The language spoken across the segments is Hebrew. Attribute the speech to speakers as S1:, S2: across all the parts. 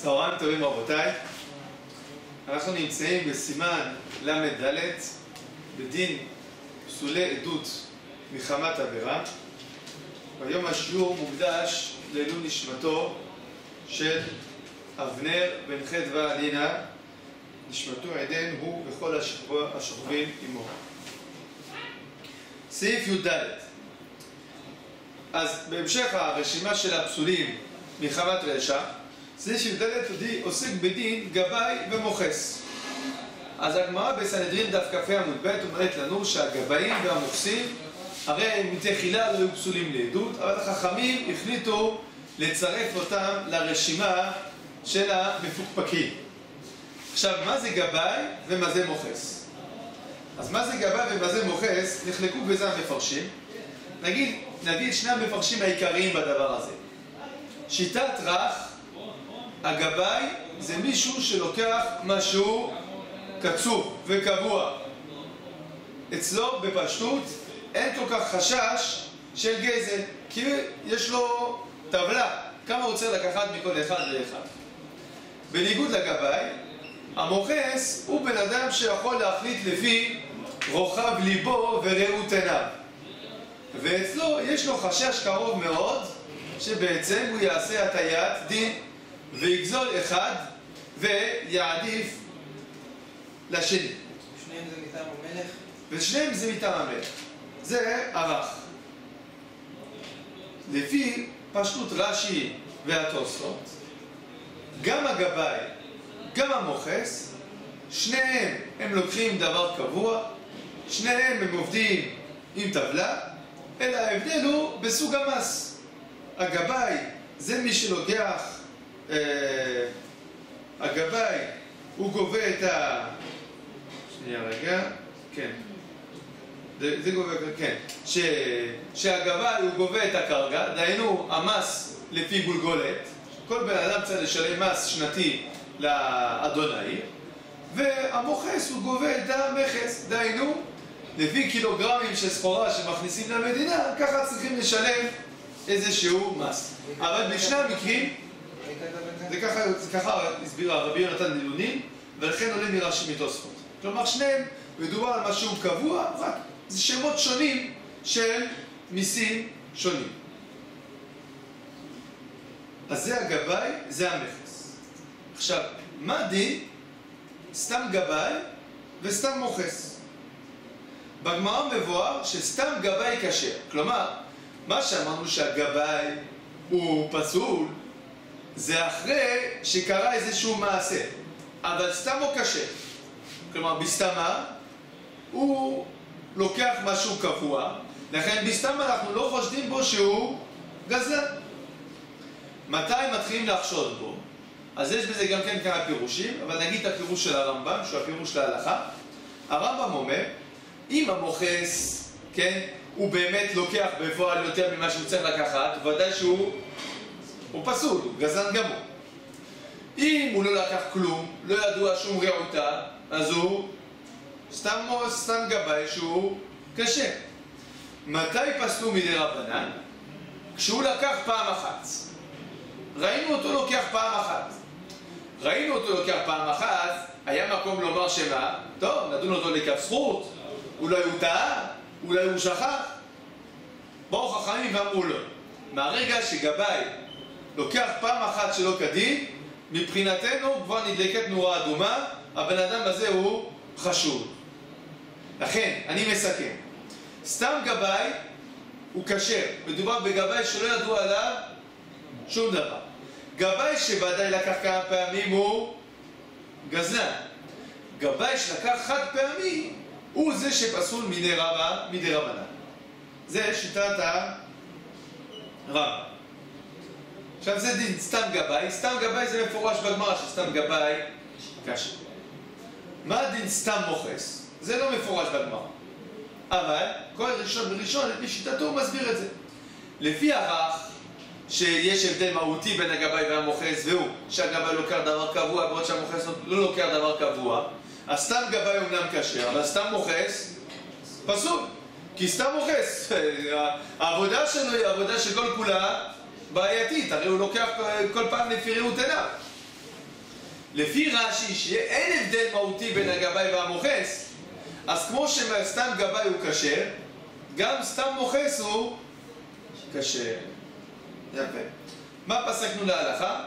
S1: צהריים טובים רבותיי, אנחנו נמצאים בסימן ל"ד בדין פסולי עדות מחמת עבירה. והיום השיעור מוקדש לעילוי נשמתו של אבנר בן חדווה לינה, נשמתו עדן הוא וכל השוכבים עמו. סעיף י"ד. אז בהמשך הרשימה של הפסולים מחמת רשע, סעיף י"ד עוסק בדין גבאי ומוכס. אז הגמרא בסנהדרין דף כ"ה עמוד ב' אומרת לנו שהגבאים והמוכסים הרי מתחילה לא היו פסולים לעדות, אבל החכמים החליטו לצרף אותם לרשימה של המפוקפקים. עכשיו, מה זה גבאי ומה זה מוכס? אז מה זה גבאי ומה זה מוכס? נחלקו בזה המפרשים. נגיד שני המפרשים העיקריים בדבר הזה. שיטת רך, הגבאי זה מישהו שלוקח משהו קצוב וקבוע. אצלו בפשטות אין כל כך חשש של גזל, כי יש לו טבלה כמה הוא צריך לקחת מכל אחד ואחד. בניגוד לגבאי, המוכס הוא בן אדם שיכול להחליט לפי רוחב ליבו וראות עיניו, ואצלו יש לו חשש קרוב מאוד שבעצם הוא יעשה הטיית דין ויגזול אחד ויעדיף לשני.
S2: שניהם זה מטעם המלך?
S1: ושניהם זה מטעם המלך. זה ערך. לפי פשטות רש"י והתוספות, גם הגבאי, גם המוכס, שניהם הם לוקחים דבר קבוע, שניהם הם עובדים עם טבלה, אלא ההבדל הוא בסוג המס. הגבאי זה מי שלוקח, הגבאי הוא גובה את ה... שנייה רגע, כן. זה גובה, כן. שהגבאי הוא גובה את הקרקע, דהיינו המס לפי גולגולת. כל בן אדם צריך לשלם מס שנתי לאדון העיר, והמוכס הוא גובה את המכס, דהיינו לפי קילוגרמים של סחורה שמכניסים למדינה, ככה צריכים לשלם איזשהו מס. אבל בשני המקרים, זה ככה הסביר הרבי יונתן דילונים, ולכן עולה מרש"י מתוספות. כלומר שניהם מדובר על משהו קבוע, רק זה שמות שונים של מיסים שונים. אז זה הגבאי, זה המכס. עכשיו, מה דין סתם גבאי וסתם מוכס? בגמרא מבואר שסתם גבאי כשר. כלומר, מה שאמרנו שהגבאי הוא פסול, זה אחרי שקרה איזשהו מעשה. אבל סתם הוא כשר. כלומר, בסתמה הוא לוקח משהו קבוע, לכן בסתמה אנחנו לא חושדים בו שהוא גזלן. מתי מתחילים לחשוד בו? אז יש בזה גם כן כמה פירושים, אבל נגיד את הפירוש של הרמב"ם, שהוא הפירוש להלכה. הרמב"ם אומר, אם המוכס, כן, הוא באמת לוקח בפועל יותר ממה שהוא צריך לקחת, ודאי שהוא פסול, הוא גזלן גמור. אם הוא לא לקח כלום, לא ידוע שום רעותה, אז הוא סתם גבאי שהוא קשה. מתי פסלו מדי רבנן? כשהוא לקח פעם אחת. ראינו אותו לוקח פעם אחת, היה מקום לומר שמה? טוב, נדון אותו לכף זכות, אולי הוא טעה, אולי הוא שכח. באו חכמים ואמרו לו, מהרגע שגבאי לוקח פעם אחת שלא כדין, מבחינתנו כבר נדלקת נורה אדומה, הבן אדם הזה הוא חשוד. לכן, אני מסכם. סתם גבאי הוא כשר. מדובר בגבאי שלא ידוע עליו שום דבר. גבאי שוודאי לקח כמה פעמים הוא גזלן. גבאי שלקח חד פעמי הוא זה שפסול מדי רבנן. זה שיטת הרב. עכשיו זה דין סתם גבאי. סתם גבאי זה מפורש בגמרא שסתם גבאי כשר. מה הדין סתם מוכס? זה לא מפורש בגמרא. אבל כל ראשון בראשון לפי שיטתו הוא מסביר את זה. לפי הרך שיש הבדל מהותי בין הגבאי והמוכס, והוא שהגבאי לוקח דבר קבוע בעוד שהמוכס לא לוקח דבר קבוע, אז סתם גבאי אומנם כשר, אבל סתם מוכס פסול. כי סתם מוכס, העבודה שלו היא עבודה שכל כולה בעייתית, הרי הוא לוקח כל פעם לפי ראות עיניו. לפי רש"י שאין הבדל מהותי בין הגבאי והמוכס, אז כמו שסתם גבאי הוא כשר, גם סתם מוכס הוא כשר. יפה. מה פסקנו להלכה?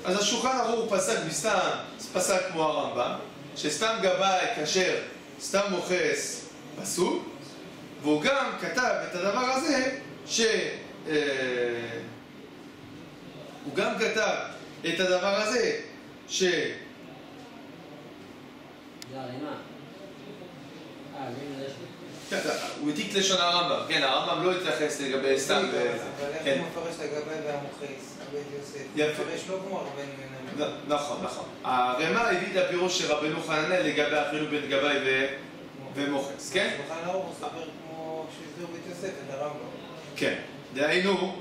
S1: אז השולחן ערוך פסק בסתם, פסק כמו הרמב"ם, שסתם גבאי כשר, סתם מוכס פסול, והוא גם כתב את הדבר הזה הוא גם כתב את הדבר הזה
S3: זה הרימה.
S1: הוא העתיק לשון הרמב"ם, כן, הרמב"ם לא התייחס לגבי סתם
S2: אבל איך הוא מפרש את הגבאי והמוכס, הבית יוסף?
S1: יפה.
S2: הוא מפרש לא כמו רבנו יונה.
S1: נכון, נכון. הרמ"א הביא את הפירוש של רבנו חננאל לגבי החילוק בין גבאי ומוכס, כן?
S2: שולחן ערוך הוא סובר כמו שהסביר בית יוסף את הרמב"ם.
S1: כן, דהיינו,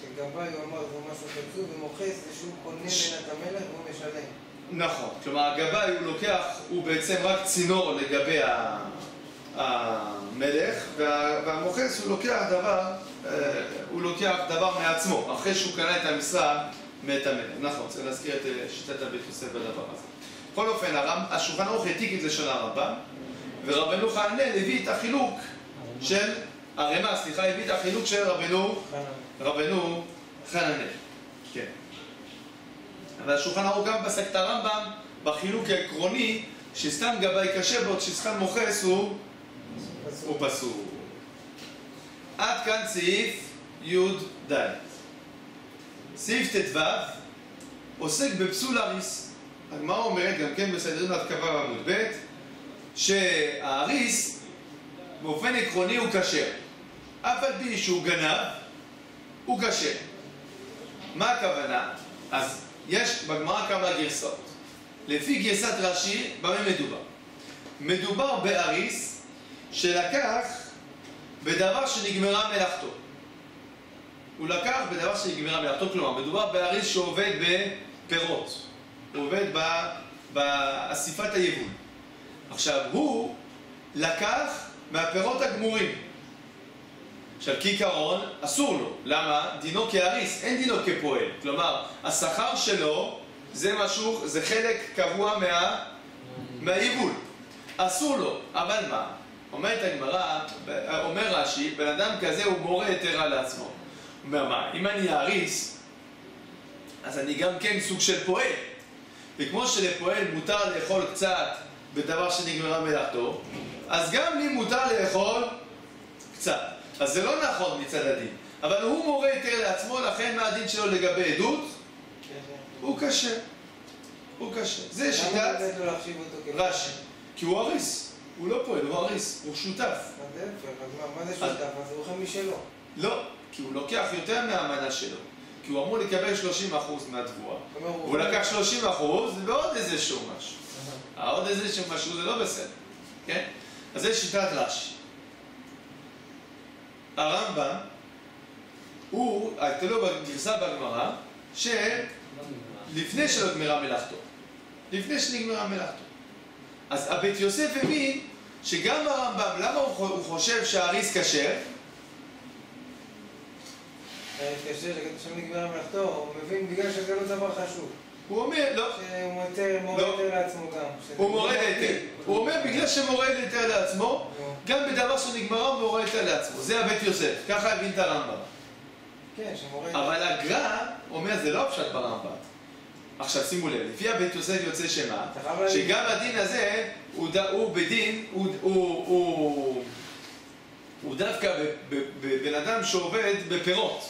S2: שגבאי הוא אמר זה משהו חצוף, ומוכס זה שהוא קונה לנת המלך והוא משלם.
S1: נכון, כלומר הגבאי הוא לוקח, הוא בעצם רק צינור לגבי המלך, והמוכס הוא לוקח דבר מעצמו, אחרי שהוא קנה את המשרה מאת המלך. נכון, צריך להזכיר את שיטת הבית יוסף בדבר הזה. בכל אופן, השולחן ערוך העתיק את לשון הרמב"ם, ורבנו חננאל הביא את החילוק של, הרמ"א, סליחה, הביא את החילוק של רבנו חננאל. כן. אבל השולחן ערוך גם פסק את הרמב"ם בחילוק העקרוני שסתם גבאי כשר בעוד שסתם מוכס הוא פסול. עד כאן סעיף י"ד. סעיף ט"ו עוסק בפסול אריס. הגמרא אומרת גם כן בסנהדרין דף כ"ו עמוד ב' שהאריס באופן עקרוני הוא כשר. אף על פי שהוא גנב הוא כשר. מה הכוונה? אז יש בגמרא כמה גרסאות. לפי גרסת רש"י, במה מדובר? מדובר באריס שלקח בדבר שנגמרה מלאכתו. הוא לקח בדבר שנגמרה מלאכתו, כלומר, מדובר באריס שעובד בפירות. הוא עובד באסיפת היבול. עכשיו, הוא לקח מהפירות הגמורים. עכשיו, כעיקרון, אסור לו. למה? דינו כאריס, אין דינו כפועל. כלומר, השכר שלו זה משהו, זה חלק קבוע מהיבול. אסור לו. אבל מה? אומרת הגמרא, אומר רש"י, בן אדם כזה הוא מורה יתרה לעצמו. הוא אומר מה? אם אני אריס, אז אני גם כן סוג של פועל. וכמו שלפועל מותר לאכול קצת בדבר שנגמרה מלאכתו, אז גם לי מותר לאכול קצת. אז זה לא נכון מצד הדין. אבל הוא מורה יותר לעצמו, לכן מה הדין שלו לגבי עדות? הוא קשה. הוא קשה. זה שיטת רש"י. כי הוא אריס. הוא לא פועל, הוא אריס. הוא שותף.
S2: מה זה שותף? אז הוא אוכל משלו.
S1: לא, כי הוא לוקח יותר מהמנה שלו. כי הוא אמור לקבל 30% מהתבואה. הוא לקח 30% ועוד איזשהו משהו. עוד איזשהו משהו זה לא בסדר. כן? אז זה שיטת רש"י. הרמב"ם, הייתה לו גרסה בגמרא, שלפני שלא נגמרה מלאכתו. לפני שנגמרה מלאכתו. אז הבית יוסף הבין שגם הרמב"ם, למה הוא חושב שהאריס כשר?
S2: קשה, כשם נגמרה מלאכתו, הוא מבין בגלל שזה לא דבר חשוב.
S1: הוא אומר, לא.
S2: שהוא מורה יותר לעצמו גם.
S1: הוא מורה יותר. הוא אומר, בגלל שמורה יותר לעצמו, גם בדבר שנגמרה הוא מורה יותר לעצמו. זה הבית יוסף. ככה הבין את הרמב"ם.
S2: כן, שמורה...
S1: אבל הגר"א אומר, זה לא פשט ברמב"ם. עכשיו שימו לב, לפי הבית יוסף יוצא שמה, שגם הדין הזה הוא בדין, הוא דווקא בבן אדם שעובד בפירות.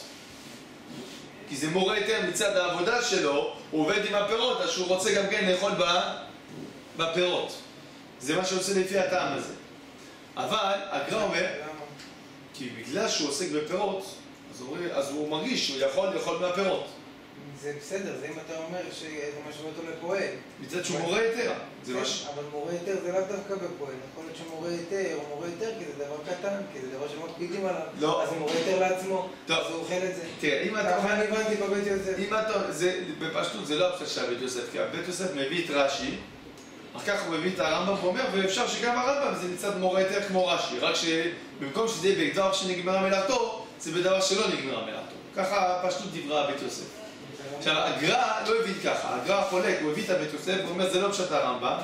S1: כי זה מורה יותר מצד העבודה שלו, הוא עובד עם הפירות, אז שהוא רוצה גם כן לאכול בפירות. זה מה שעושה לפי הטעם הזה. אבל הגר"א אומר, כי בגלל שהוא עוסק בפירות, אז הוא מרגיש שהוא יכול לאכול מהפירות.
S2: זה בסדר, זה אם אתה אומר שזה משהו אותו לפועל.
S1: מצד שהוא מורה יותר.
S2: אבל מורה יותר זה לא דווקא בפועל. יכול להיות שמורה יותר או מורה יותר כי זה דבר קטן, כי זה דבר שמקפידים עליו.
S1: לא.
S2: אז הוא מורה יותר לעצמו, אז הוא אוכל את זה.
S1: תראה, אם אתה...
S2: ככה אני הבנתי בבית יוסף.
S1: בפשטות זה לא הפשט של הבית יוסף, כי הבית יוסף מביא את רש"י, אחר כך הוא מביא את הרמב"ם ואומר, ואפשר שגם הרמב"ם זה מצד מורה יותר כמו רש"י, רק שבמקום שזה יהיה בדבר שנגמרה מלאכתו, זה בדבר שלא נגמרה מלאכתו. ככה פשטות דברי הבית יוסף. עכשיו, הגר"א לא הבין ככה, הגר"א חולק, הוא הביא את הבית יוסף, הוא אומר, זה לא פשט הרמב"ם,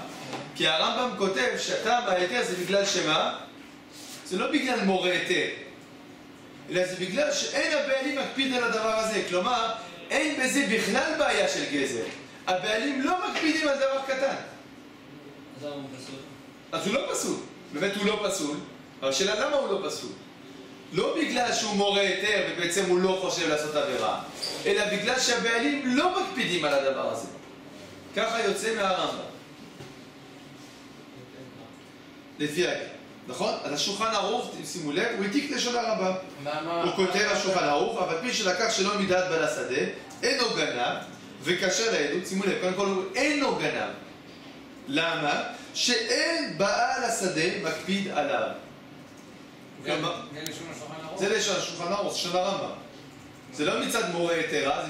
S1: כי הרמב"ם כותב שהטעם ההיתר זה בגלל שמה? זה לא בגלל מורה היתר, אלא זה בגלל שאין הבעלים מקפיד על הדבר הזה, כלומר, אין בזה בכלל בעיה של גזר. הבעלים לא מקפידים על דבר קטן.
S3: אז למה הוא פסול?
S1: אז הוא לא פסול, באמת הוא לא פסול, אבל השאלה למה הוא לא פסול? לא בגלל שהוא מורה היתר ובעצם הוא לא חושב לעשות עבירה, אלא בגלל שהבעלים לא מקפידים על הדבר הזה. ככה יוצא מהרמב"ם. לפי הגל, נכון? אז השולחן ערוך, שימו לב, הוא העתיק לשון הרמב"ם. הוא כותב השולחן ערוך, אבל פי שלקח שלא מדעת בעל השדה, אינו גנב, וכשר לעדות, שימו לב, קודם כל הוא אינו גנב. למה? שאין בעל השדה מקפיד עליו.
S2: זה לשון השולחן ערוך?
S1: זה לשון השולחן ערוך, לשון הרמב"ם. זה לא מצד מורה היתרה,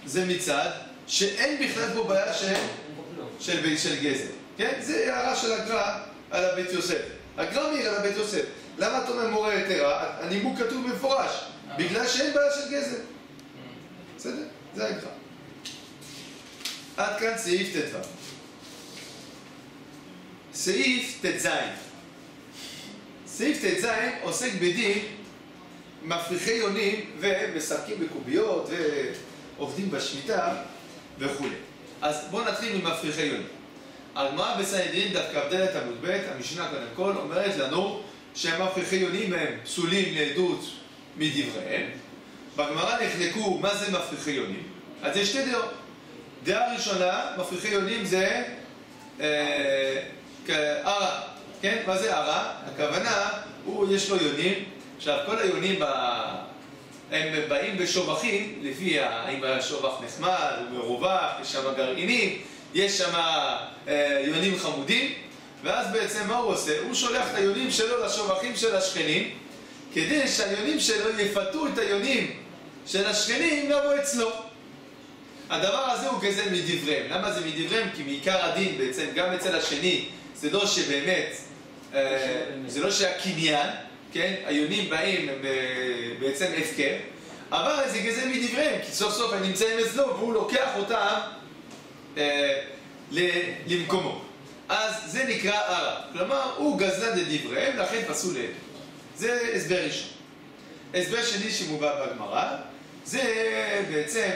S1: זה מצד שאין בכלל פה בעיה של גזר. כן? זה הערה של הגר"א על הבית יוסף. הגר"א מעיר על הבית יוסף. למה אתה אומר מורה היתרה? הנימוק כתוב במפורש. בגלל שאין בעיה של גזר. בסדר? זה הגר"א. עד כאן סעיף ט"ו. סעיף ט"ז. סעיף ט"ז עוסק בדין מפריחי יונים ומשחקים בקוביות ועובדים בשמיטה וכו'. אז בואו נתחיל ממפריחי יונים. הגמרא בסנהדרין דף כ"ד עמוד ב', המשנה קודם כל אומרת לנו שהמפריחי יונים הם פסולים לעדות מדבריהם. בגמרא נחלקו מה זה מפריחי יונים. אז יש שתי דעות. דעה ראשונה, מפריחי יונים זה ערה. כן? מה זה ערה? הכוונה, יש לו יונים. עכשיו, כל היונים הם באים בשובחים, לפי האם השובח נחמד, הוא מרווח, יש שם גרעינים, יש שם יונים חמודים, ואז בעצם מה הוא עושה? הוא שולח את היונים שלו לשובחים של השכנים, כדי שהיונים שלו יפתו את היונים של השכנים לבוא אצלו. הדבר הזה הוא כזה מדבריהם. למה זה מדבריהם? כי מעיקר הדין בעצם, גם אצל השני, זה לא שבאמת, זה לא שהקניין, כן? היונים באים בעצם הפקר, אבל זה כזה מדבריהם, כי סוף סוף הם נמצאים אצלו והוא לוקח אותם למקומו. אז זה נקרא ערה. כלומר, הוא גזלן לדבריהם, לכן פסול לעדות. זה הסבר ראשון. הסבר שני שמובא בגמרא, זה בעצם,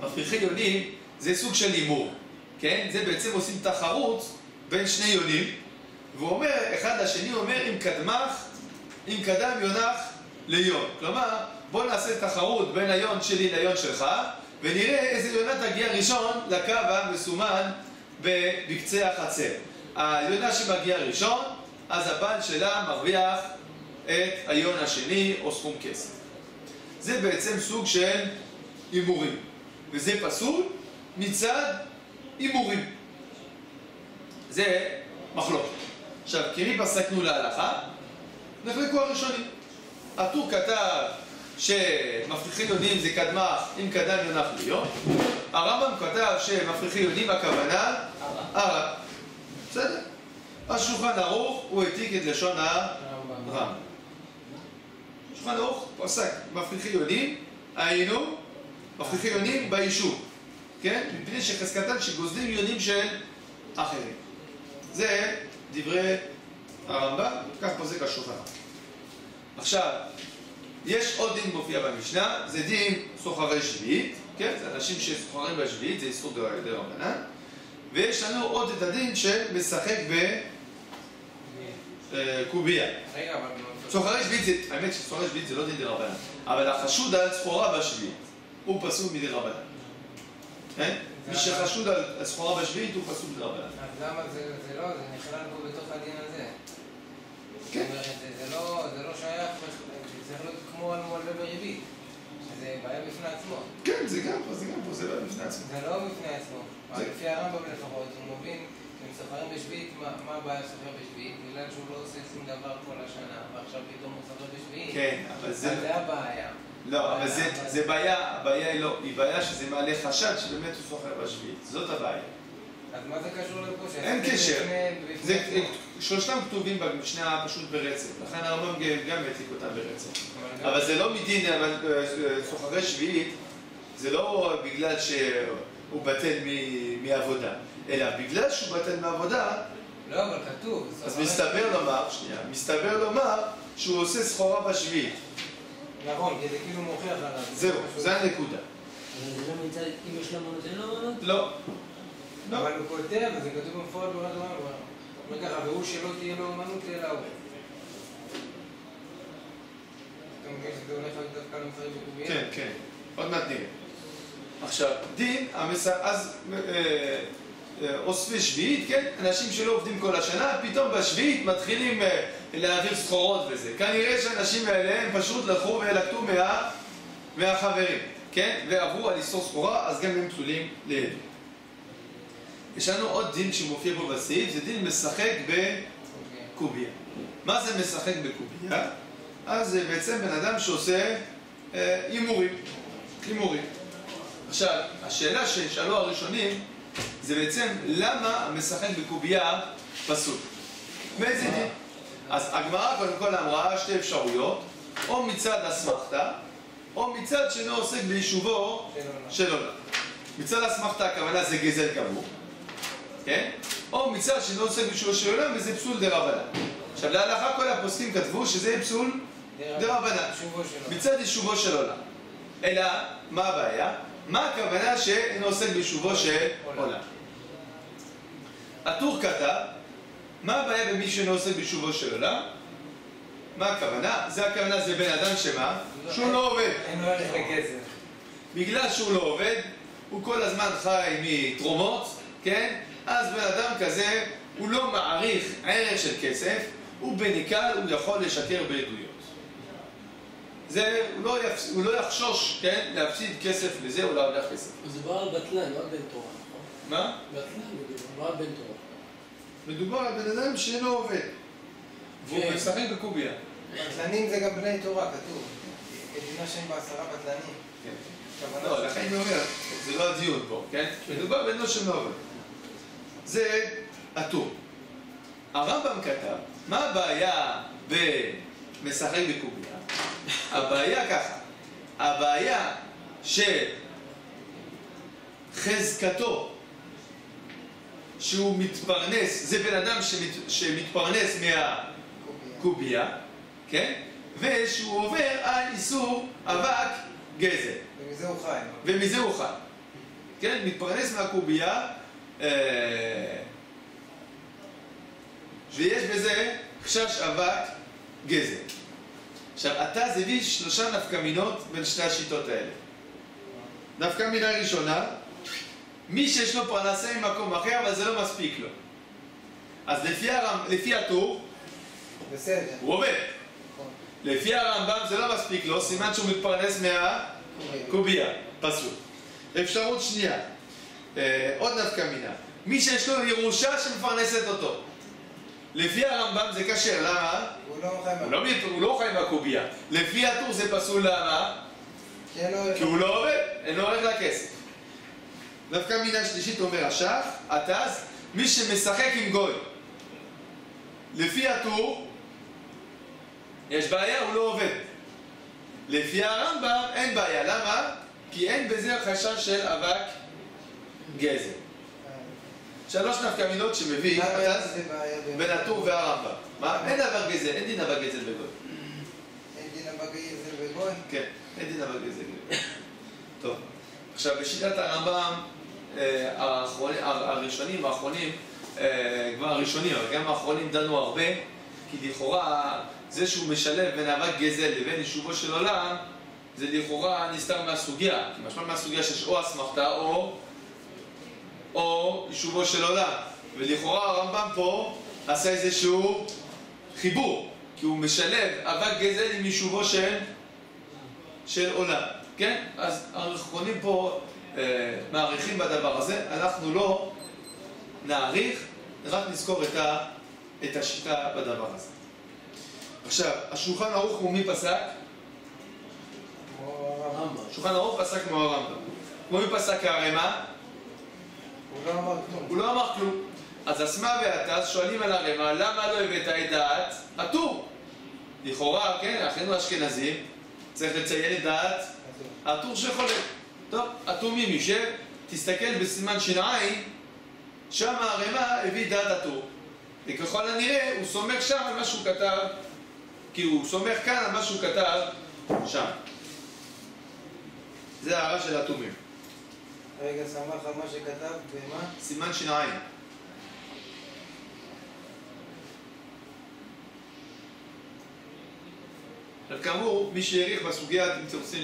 S1: המפריחי יונים זה סוג של הימור, כן? זה בעצם עושים תחרות בין שני יונים, והוא אומר, אחד לשני אומר, אם קדם יונח ליון. כלומר, בוא נעשה תחרות בין היון שלי ליון שלך, ונראה איזה יונה תגיע ראשון לקו המסומן בקצה החצר. היונה שמגיע ראשון, אז הבעל שלה מרוויח את היון השני או סכום כסף. זה בעצם סוג של הימורים, וזה פסול מצד הימורים. זה מחלוקת. עכשיו, כי פסקנו להלכה, נחלקו הראשונים. הטור כתב שמפריחי יונים זה קדמך אם קדם יונח ליון. הרמב"ם כתב שמפריחי יונים הכוונה ערה. בסדר? השולחן ערוך הוא העתיק את לשון הרמב"ם. השולחן ערוך פסק מפריחי יונים, היינו מפריחי יונים ביישוב, כן? מפני שחזקתם שגוזלים יונים של אחרים. זה דברי הרמב"ם, כך פוסק השולחן. עכשיו, יש עוד דין מופיע במשנה, זה דין סוחרי שביעית, כן? זה אנשים שסוחרים בשביעית, זה איסור דרבנן. ויש לנו עוד את הדין שמשחק בקובייה. סוחרי שביעית, האמת שסוחרי שביעית זה לא דין דרבנן, אבל החשוד על סחורה בשביעית, הוא פסול מדרבנן. כן? מי שחשוד על סחורה בשביעית הוא פסול מדרבנן.
S2: אז למה זה לא? זה נכלל פה בתוך הדין הזה.
S1: כן.
S2: זאת אומרת, זה לא שייך, זה צריך להיות כמו על מולווה בריבית. זה בעיה בפני עצמו.
S1: כן, זה גם פה, זה לא בפני עצמו.
S2: זה לא בפני עצמו. לפי הרמב"ם לפחות, הוא מבין, אם סוחרים בשביעית, מה הבעיה סוחר בשביעית? בגלל שהוא לא עושה שום דבר כל השנה, ועכשיו פתאום הוא סוחר בשביעית.
S1: כן, אבל
S2: זה הבעיה.
S1: לא, אבל זה בעיה, הבעיה היא לא, היא בעיה שזה מעלה חשד שבאמת הוא סוחר בשביעית. זאת הבעיה.
S2: אז מה זה קשור לפה?
S1: אין קשר. שלושתם כתובים במשנה פשוט ברצף, לכן הרמב"ם גם העתיק אותם ברצף.
S2: אבל
S1: אבל זה לא מדין סוחרי שביעית, זה לא בגלל שהוא בטל מעבודה, אלא בגלל שהוא בטל מעבודה,
S2: לא, אבל כתוב.
S1: אז מסתבר לומר שהוא עושה סחורה בשביעית.
S2: נכון, כי זה כאילו מוכיח עליו.
S1: זהו, זה הנקודה.
S3: אבל זה לא נמצא, אם יש לו אמנות, אין לו אמנות?
S1: לא.
S2: אבל הוא כותב, וזה כתוב במפורט בתורה, הוא אומר ככה, והוא שלא תהיה לו אמנות אלא הוא. אתה מבין שזה הולך דווקא למצרים בקובייה?
S1: כן, כן. עוד מעט נראה. עכשיו, דין, אז אוספי שביעית, כן? אנשים שלא עובדים כל השנה, פתאום בשביעית מתחילים להעביר סחורות וזה. כנראה שהאנשים האלה הם פשוט לקחו ולקטו מהחברים, כן? ועברו על איסור סחורה, אז גם הם פסולים לעדות. יש לנו עוד דין שמופיע פה בסעיף, זה דין משחק בקוביה. מה זה משחק בקוביה? אז זה בעצם בן אדם שעושה הימורים. עכשיו, השאלה ששאלו הראשונים זה בעצם למה המשחק בקוביה פסול? מאיזה דין? אז הגמרא קודם כל אמרה שתי אפשרויות, או מצד אסמכתא, או מצד שאינו עוסק ביישובו של עולם. מצד אסמכתא הכוונה זה גזל גמור, כן? או מצד שאינו עוסק ביישובו של עולם וזה פסול דרבנן. עכשיו להלכה כל הפוסקים כתבו שזה פסול דרבנן, מצד יישובו של עולם. אלא, מה הבעיה? מה הכוונה שאינו עוסק ביישובו של עולם? הטור כתב, מה הבעיה במי שאינו עוסק ביישובו של עולם? מה הכוונה? הכוונה זה בן אדם שמה? שהוא לא עובד.
S2: אין לו ערך לכסף.
S1: בגלל שהוא לא עובד, הוא כל הזמן חי מתרומות, כן? אז בן אדם כזה, הוא לא מעריך ערך של כסף, הוא בניקל, הוא יכול לשקר בעדויות. הוא לא יחשוש, כן? להפסיד כסף לזה או להרוויח כסף.
S3: מדובר על בטלן, לא על בן תורה, נכון?
S1: מה?
S3: בטלן מדובר על בן תורה.
S1: מדובר על בן אדם שאינו עובד. והוא משחק בקוביה.
S2: בטלנים זה גם בני תורה, כתוב. מדינה שהם בעשרה בטלנים.
S1: לא, לכן אני אומר, זה לא הדיון פה, כן? מדובר בנו שאינו עובד. זה הטור. הרמב"ם כתב, מה הבעיה במשחק בקוביה? הבעיה ככה, הבעיה שחזקתו שהוא מתפרנס, זה בן אדם שמתפרנס מהקוביה, כן? ושהוא עובר על איסור אבק גזל. ומזה הוא חי. כן? מתפרנס מהקוביה, ויש בזה חשש אבק גזל. עכשיו, אתה זיוויש 3 נפקמינות בין שתי השיטות האלה. נפקמינה ראשונה, מי שיש לו פרנסה ממקום אחר, אבל זה לא מספיק לו. אז לפי הטור, הוא עובד. לפי הרמב"ם זה לא מספיק לו, סימן שהוא מתפרנס מהקוביה, פסול. אפשרות שנייה, עוד נפקמינה, מי שיש לו ירושה שמפרנסת אותו. לפי הרמב"ם זה קשר, למה? הוא לא חי מהקוביה. לפי הטור זה פסול, למה? כי הוא לא עובד, אין לו ערך לכסף. דווקא מינה שלישית אומר השח, התז, מי שמשחק עם גוי. לפי הטור, יש בעיה, הוא לא עובד. לפי הרמב"ם אין בעיה, למה? כי אין בזה חשש של אבק גזל. 3 נפקמינות שמביא בין הטור והרמב"ם. מה? אין אבק גזל, אין דין אבק גזל בגוי.
S2: אין דין אבק גזל בגוי?
S1: כן, אין דין אבק גזל בגוי. טוב, עכשיו בשיטת הרמב"ם, הראשונים, האחרונים, כבר הראשונים, אבל גם האחרונים דנו הרבה, כי לכאורה זה שהוא משלב בין אבק גזל לבין יישובו של עולם, זה לכאורה נסתר מהסוגיה, כי משמע מהסוגיה שיש או אסמכתא או יישובו של עולם. ולכאורה הרמב"ם פה עשה איזשהו חיבור, כי הוא משלב אבק גזל עם יישובו של עולם. כן? אז האחרונים פה מעריכים בדבר הזה, אנחנו לא נעריך, רק נזכור את השיטה בדבר הזה. עכשיו, השולחן ערוך כמו מי פסק? השולחן ערוך פסק כמו הרמב"ם. כמו מי פסק הרמ"א? הוא לא אמר כלום. אז אסמא והתז שואלים על הרמ"א, למה לא הבאת את דעת הטור? לכאורה, כן, אחינו האשכנזים, צריך לציין את דעת הטור שחולק. טוב, התומים יישב, תסתכל בסימן שיניים, שם הרמ"א הביא דעת הטור. וככל הנראה הוא סומך שם על מה שהוא כתב, כי הוא סומך כאן על מה שהוא כתב שם. זה הערה של התומים.
S2: רגע, שמח על מה שכתב, ומה?
S1: סימן שיניים. אבל כאמור, מי שהעריך בסוגיה, אם אתם רוצים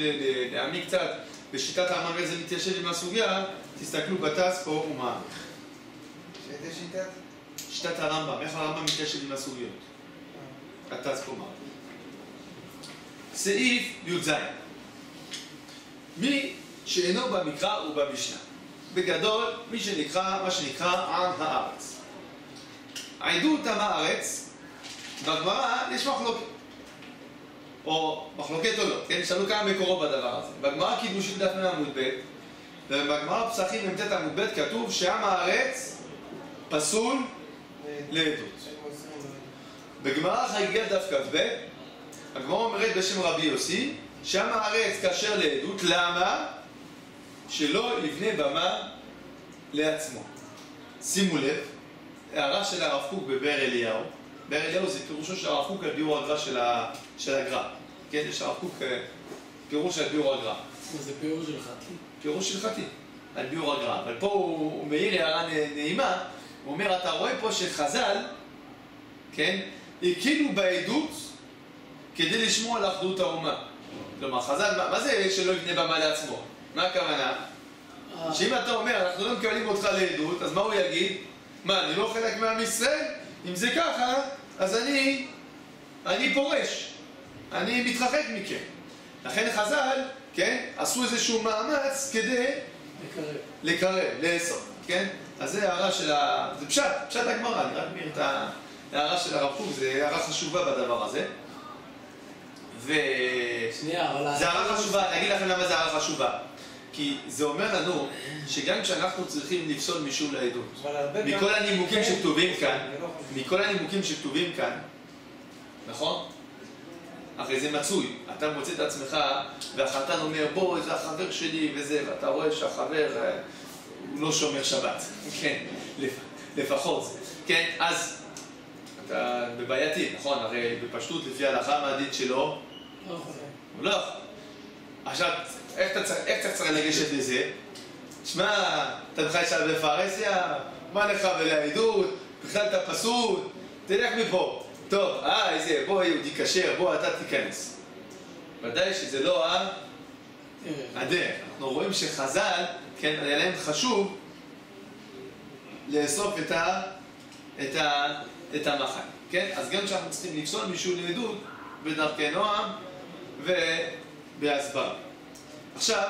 S1: להעמיק קצת בשיטת הרמב"ם ואיך זה מתיישב עם הסוגיה, תסתכלו בתז פה הוא מעריך.
S2: שאיזה שיטת?
S1: שיטת הרמב"ם, איך הרמב"ם מתיישב עם הסוגיות. התז פה מעריך. סעיף י"ז. מי שאינו במקרא ובמשנה. בגדול, מי שנקרא, מה שנקרא עם הארץ. עדות עם הארץ, בגמרא יש מחלוקת. או מחלוקת או לא, כן? יש לנו כמה מקורות בדבר הזה. בגמרא קידושין דף מ' עמוד ב', ובגמרא פסחים מ"ט עמוד ב' כתוב שעם הארץ פסול לעדות. בגמרא חגיגה דף כ"ב, הגמרא אומרת בשם רבי יוסי, שעם הארץ כשר לעדות, למה? שלא יבנה במה לעצמו. שימו לב, הערה של הרב קוק בבאר אליהו. באר אליהו זה פירושו של הרב קוק על ביאור הגר"א של הגר"א. כן, יש הרב קוק פירוש על ביאור הגר"א.
S3: זה פירוש הלכתי.
S1: פירוש הלכתי על ביאור הגר"א. אבל פה הוא מעיר הערה נעימה, הוא אומר, אתה רואה פה שחז"ל, כן, הקילו בעדות כדי לשמור על אחדות האומה. כלומר, חז"ל, מה זה שלא יבנה במה לעצמו? מה הכוונה? שאם אתה אומר, אנחנו לא מקבלים אותך לעדות, אז מה הוא יגיד? מה, אני לא חלק מעם ישראל? אם זה ככה, אז אני פורש. אני מתרחק מכם. לכן חז"ל, כן, עשו איזשהו מאמץ כדי לקרב, לאסור, כן? אז זה הערה של זה פשט הגמרא, אני רק מעיר את ההערה של הרב קוק, זה הערה חשובה בדבר הזה. זה הערה חשובה, אני אגיד לכם למה זה הערה חשובה. כי זה אומר לנו שגם כשאנחנו צריכים לפסול מישהו לעדות, מכל הנימוקים שכתובים כאן, נכון? אחרי זה מצוי, אתה מוצא את עצמך והחתן אומר בוא, זה החבר שלי וזה, ואתה רואה שהחבר הוא לא שומר שבת, כן, לפחות זה, כן, אז אתה בבעייתי, נכון? הרי בפשטות לפי ההלכה מהדין שלו הוא לא יכול. עכשיו, איך צריך לגשת לזה? שמע, אתה חי שם בפרהסיה, מה לך ולעדות, בכלל אתה פסול, תלך מפה. טוב, איזה, בוא יהודי כשר, בוא אתה תיכנס. ודאי שזה לא הדרך. אנחנו רואים שחז"ל, כן, היה להם חשוב לאסוף את המחנה, כן? אז גם כשאנחנו צריכים לפסול מישהו לעדות בדרכי נועם ובהסברה. עכשיו,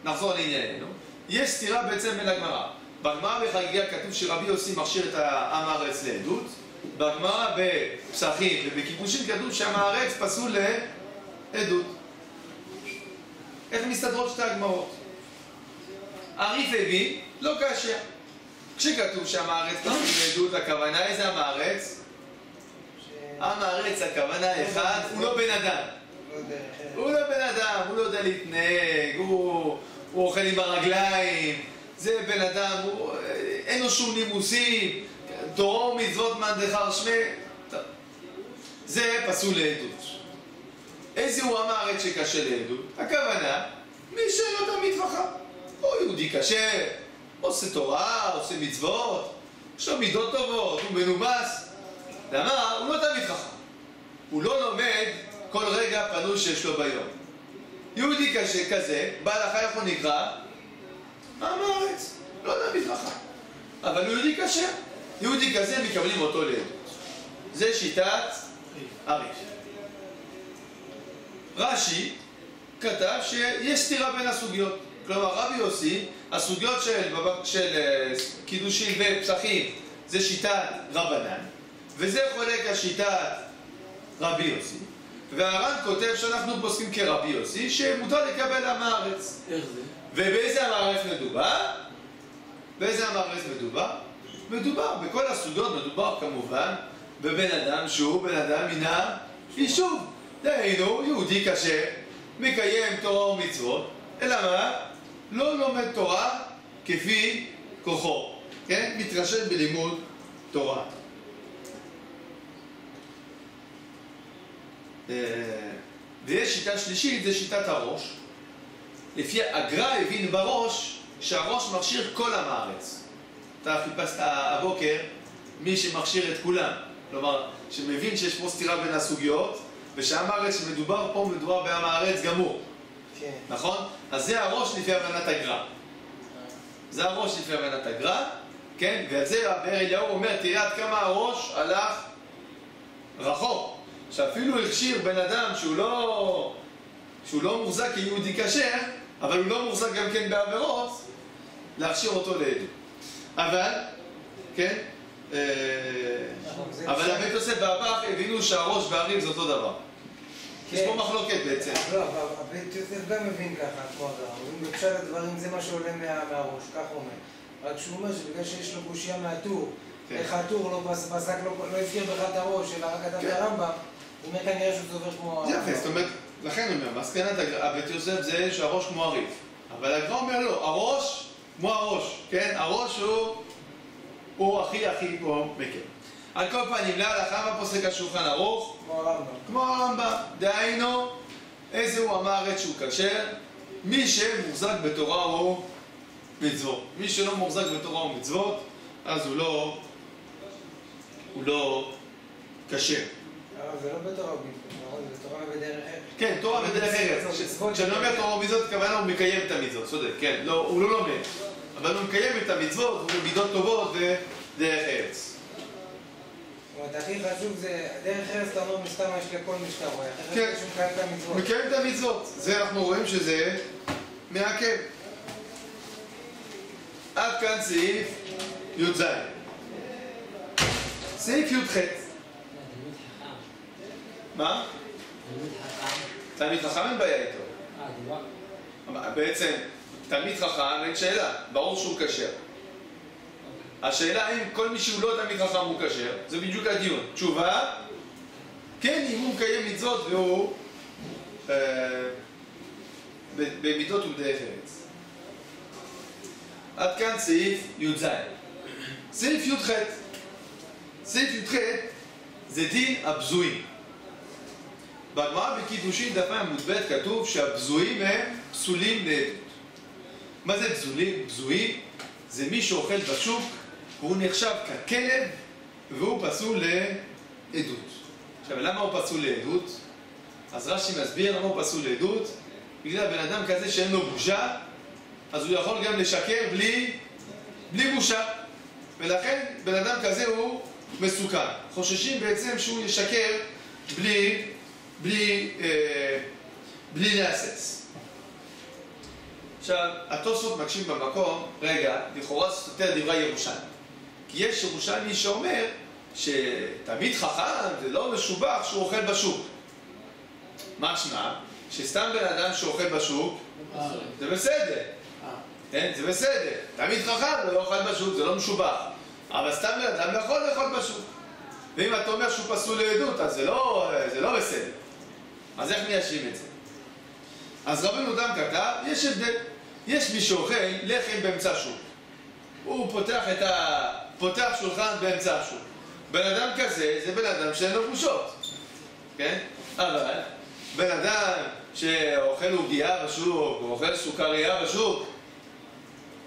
S1: נחזור לענייננו. יש סתירה בעצם בין הגמרא. בגמרא בחגיגה כתוב שרבי יוסי מכשיר את עם הארץ לעדות. בגמרא בפסחים ובקידושין כתוב שעם הארץ פסול לעדות. איך מסתדרות שתי הגמרות? הריף הביא, לא קשה. כשכתוב שעם הארץ פסול לעדות, הכוונה איזה עם הארץ? עם הארץ הכוונה אחד, הוא לא בן אדם. הוא לא בן אדם, הוא לא יודע להתנהג, הוא אוכל עם הרגליים, זה בן אדם, אין לו שום נימוסים, תורו מצוות מאן דכר שמיה, זה פסול לעדות. איזה הוא עם הארץ שקשה לעדות? הכוונה, מי שאין לו תמיד חכם, או יהודי קשה, עושה תורה, עושה מצוות, יש לו מידות טובות, הוא מנומס. למה? הוא לא תמיד חכם, הוא לא לומד כל רגע פנוי שיש לו ביום. יהודי קשה כזה, בעל החי איך הוא נקרא? עם הארץ, לא תמיד חכם, אבל הוא יהודי קשה. יהודי כזה מקבלים אותו לעדות. זה שיטת הריף. רש"י כתב שיש סתירה בין הסוגיות. כלומר, רבי יוסי, הסוגיות של קידושין ופסחים זה שיטת רבנן, וזה חולק על שיטת רבי יוסי. והר"ן כותב שאנחנו פוסקים כרבי יוסי, שמותר לקבל עם הארץ.
S3: איך זה?
S1: ובאיזה עם הארץ מדובר? באיזה עם הארץ מדובר? מדובר, בכל הסוגיות מדובר כמובן בבן אדם שהוא בן אדם מן היישוב. דהיינו, יהודי קשה, מקיים תורה ומצוות, אלא מה? לא לומד תורה כפי כוחו, כן? מתרשם בלימוד תורה. ויש שיטה שלישית, זה שיטת הראש. לפי הגר"א הבין בראש שהראש מכשיר כל עם הארץ. אתה חיפשת הבוקר מי שמכשיר את כולם, כלומר שמבין שיש פה סתירה בין הסוגיות ושעם הארץ שמדובר פה מדובר בעם הארץ גמור,
S2: כן.
S1: נכון? אז זה הראש לפי הבנת הגר"א. זה הראש לפי הבנת הגר"א, כן? ועל זה הבאר אליהו אומר, תראה עד כמה הראש הלך רחוק, שאפילו הכשיר בן אדם שהוא לא מוחזק כיהודי כשר, אבל הוא לא מוחזק גם כן בעבירות, להכשיר אותו לעדות. אבל, כן? אבל הבית יוסף והפך הבינו שהראש והריב זה אותו דבר. יש פה מחלוקת בעצם.
S2: לא, אבל הבית יוסף גם מבין ככה, כמו הגר"א. הוא מבין בפשט הדברים, זה מה שעולה מהראש, כך הוא אומר. רק שהוא אומר שבגלל שיש לו גושייה מהטור, איך הטור לא פסק, לא הפקיר בך את הראש, אלא רק כתב את הרמב"ם, הוא אומר כנראה שהוא זובר כמו...
S1: יפה, זאת אומרת, לכן הוא אומר, מסקנת הבית יוסף זה שהראש כמו הריב. אבל הגר"א אומר לא, הראש כמו הראש, כן? הראש הוא הכי פה מקל. על כל פנים, להלכה בפוסק השולחן ערוך, כמו הרמב"ם, דהיינו, איזה הוא אמר את שהוא כשר? מי שמוחזק בתורה או מצוות. מי שלא מוחזק בתורה או מצוות, אז הוא לא כשר.
S2: זה לא בתורה ומצוות, זה בתורה ובדרך ארץ.
S1: כן, תורה ודרך ארץ. כשאני אומר תורה ומצוות, הכוונה הוא מקיים את המצוות, צודק, כן, הוא לא לומד. אבל הוא מקיים את המצוות, הוא במידות טובות ודרך ארץ.
S2: זאת אומרת, הכי חשוב זה, דרך ארץ אתה אומר מסתם יש לכל משטר,
S1: כן,
S2: שהוא מקיים את המצוות.
S1: מקיים את המצוות. זה אנחנו רואים שזה מעכב. עד כאן סעיף י"ז. סעיף י"ח. מה? תלמיד חכם אין בעיה איתו. בעצם, תלמיד חכם אין שאלה, ברור שהוא כשר. השאלה האם כל מי שהוא לא תלמיד חכם הוא כשר, זה בדיוק הדיון. תשובה, כן, אם הוא מקיים מצוות והוא במידות ובדרך ארץ. עד כאן סעיף י"ז. סעיף י"ח. סעיף י"ח זה דין הבזויים. בגמרא בקידושין דף עמוד ב' כתוב שהבזויים הם פסולים לעדות. מה זה בזויים? בזויים זה מי שאוכל בשוק והוא נחשב ככלב והוא פסול לעדות. עכשיו, למה הוא פסול לעדות? אז רש"י מסביר למה הוא פסול לעדות. בגלל בן אדם כזה שאין לו בושה, אז הוא יכול גם לשקר בלי בושה. ולכן בן אדם כזה הוא מסוכן. חוששים בעצם שהוא ישקר בלי להסס. עכשיו, התוספות מקשים במקום, רגע, לכאורה סותר דברי ירושלמי. כי יש ירושלמי שאומר שתלמיד חכם זה לא משובח שהוא אוכל בשוק. משמע, שסתם בן אדם שאוכל בשוק, זה בסדר. כן, זה בסדר. תלמיד חכם לא אוכל בשוק, זה לא משובח. אבל סתם בן אדם יכול לאכול בשוק. ואם אתה אומר שהוא פסול לעדות, אז זה לא בסדר. אז איך מיישבים את זה? אז רבנו דם כתב, יש הבדל. יש מי שאוכל לחם באמצע שוק. הוא פותח שולחן באמצע השוק. בן אדם כזה זה בן אדם שאין לו בושות. כן? אבל בן אדם שאוכל עוגיה בשוק, או אוכל סוכריה בשוק,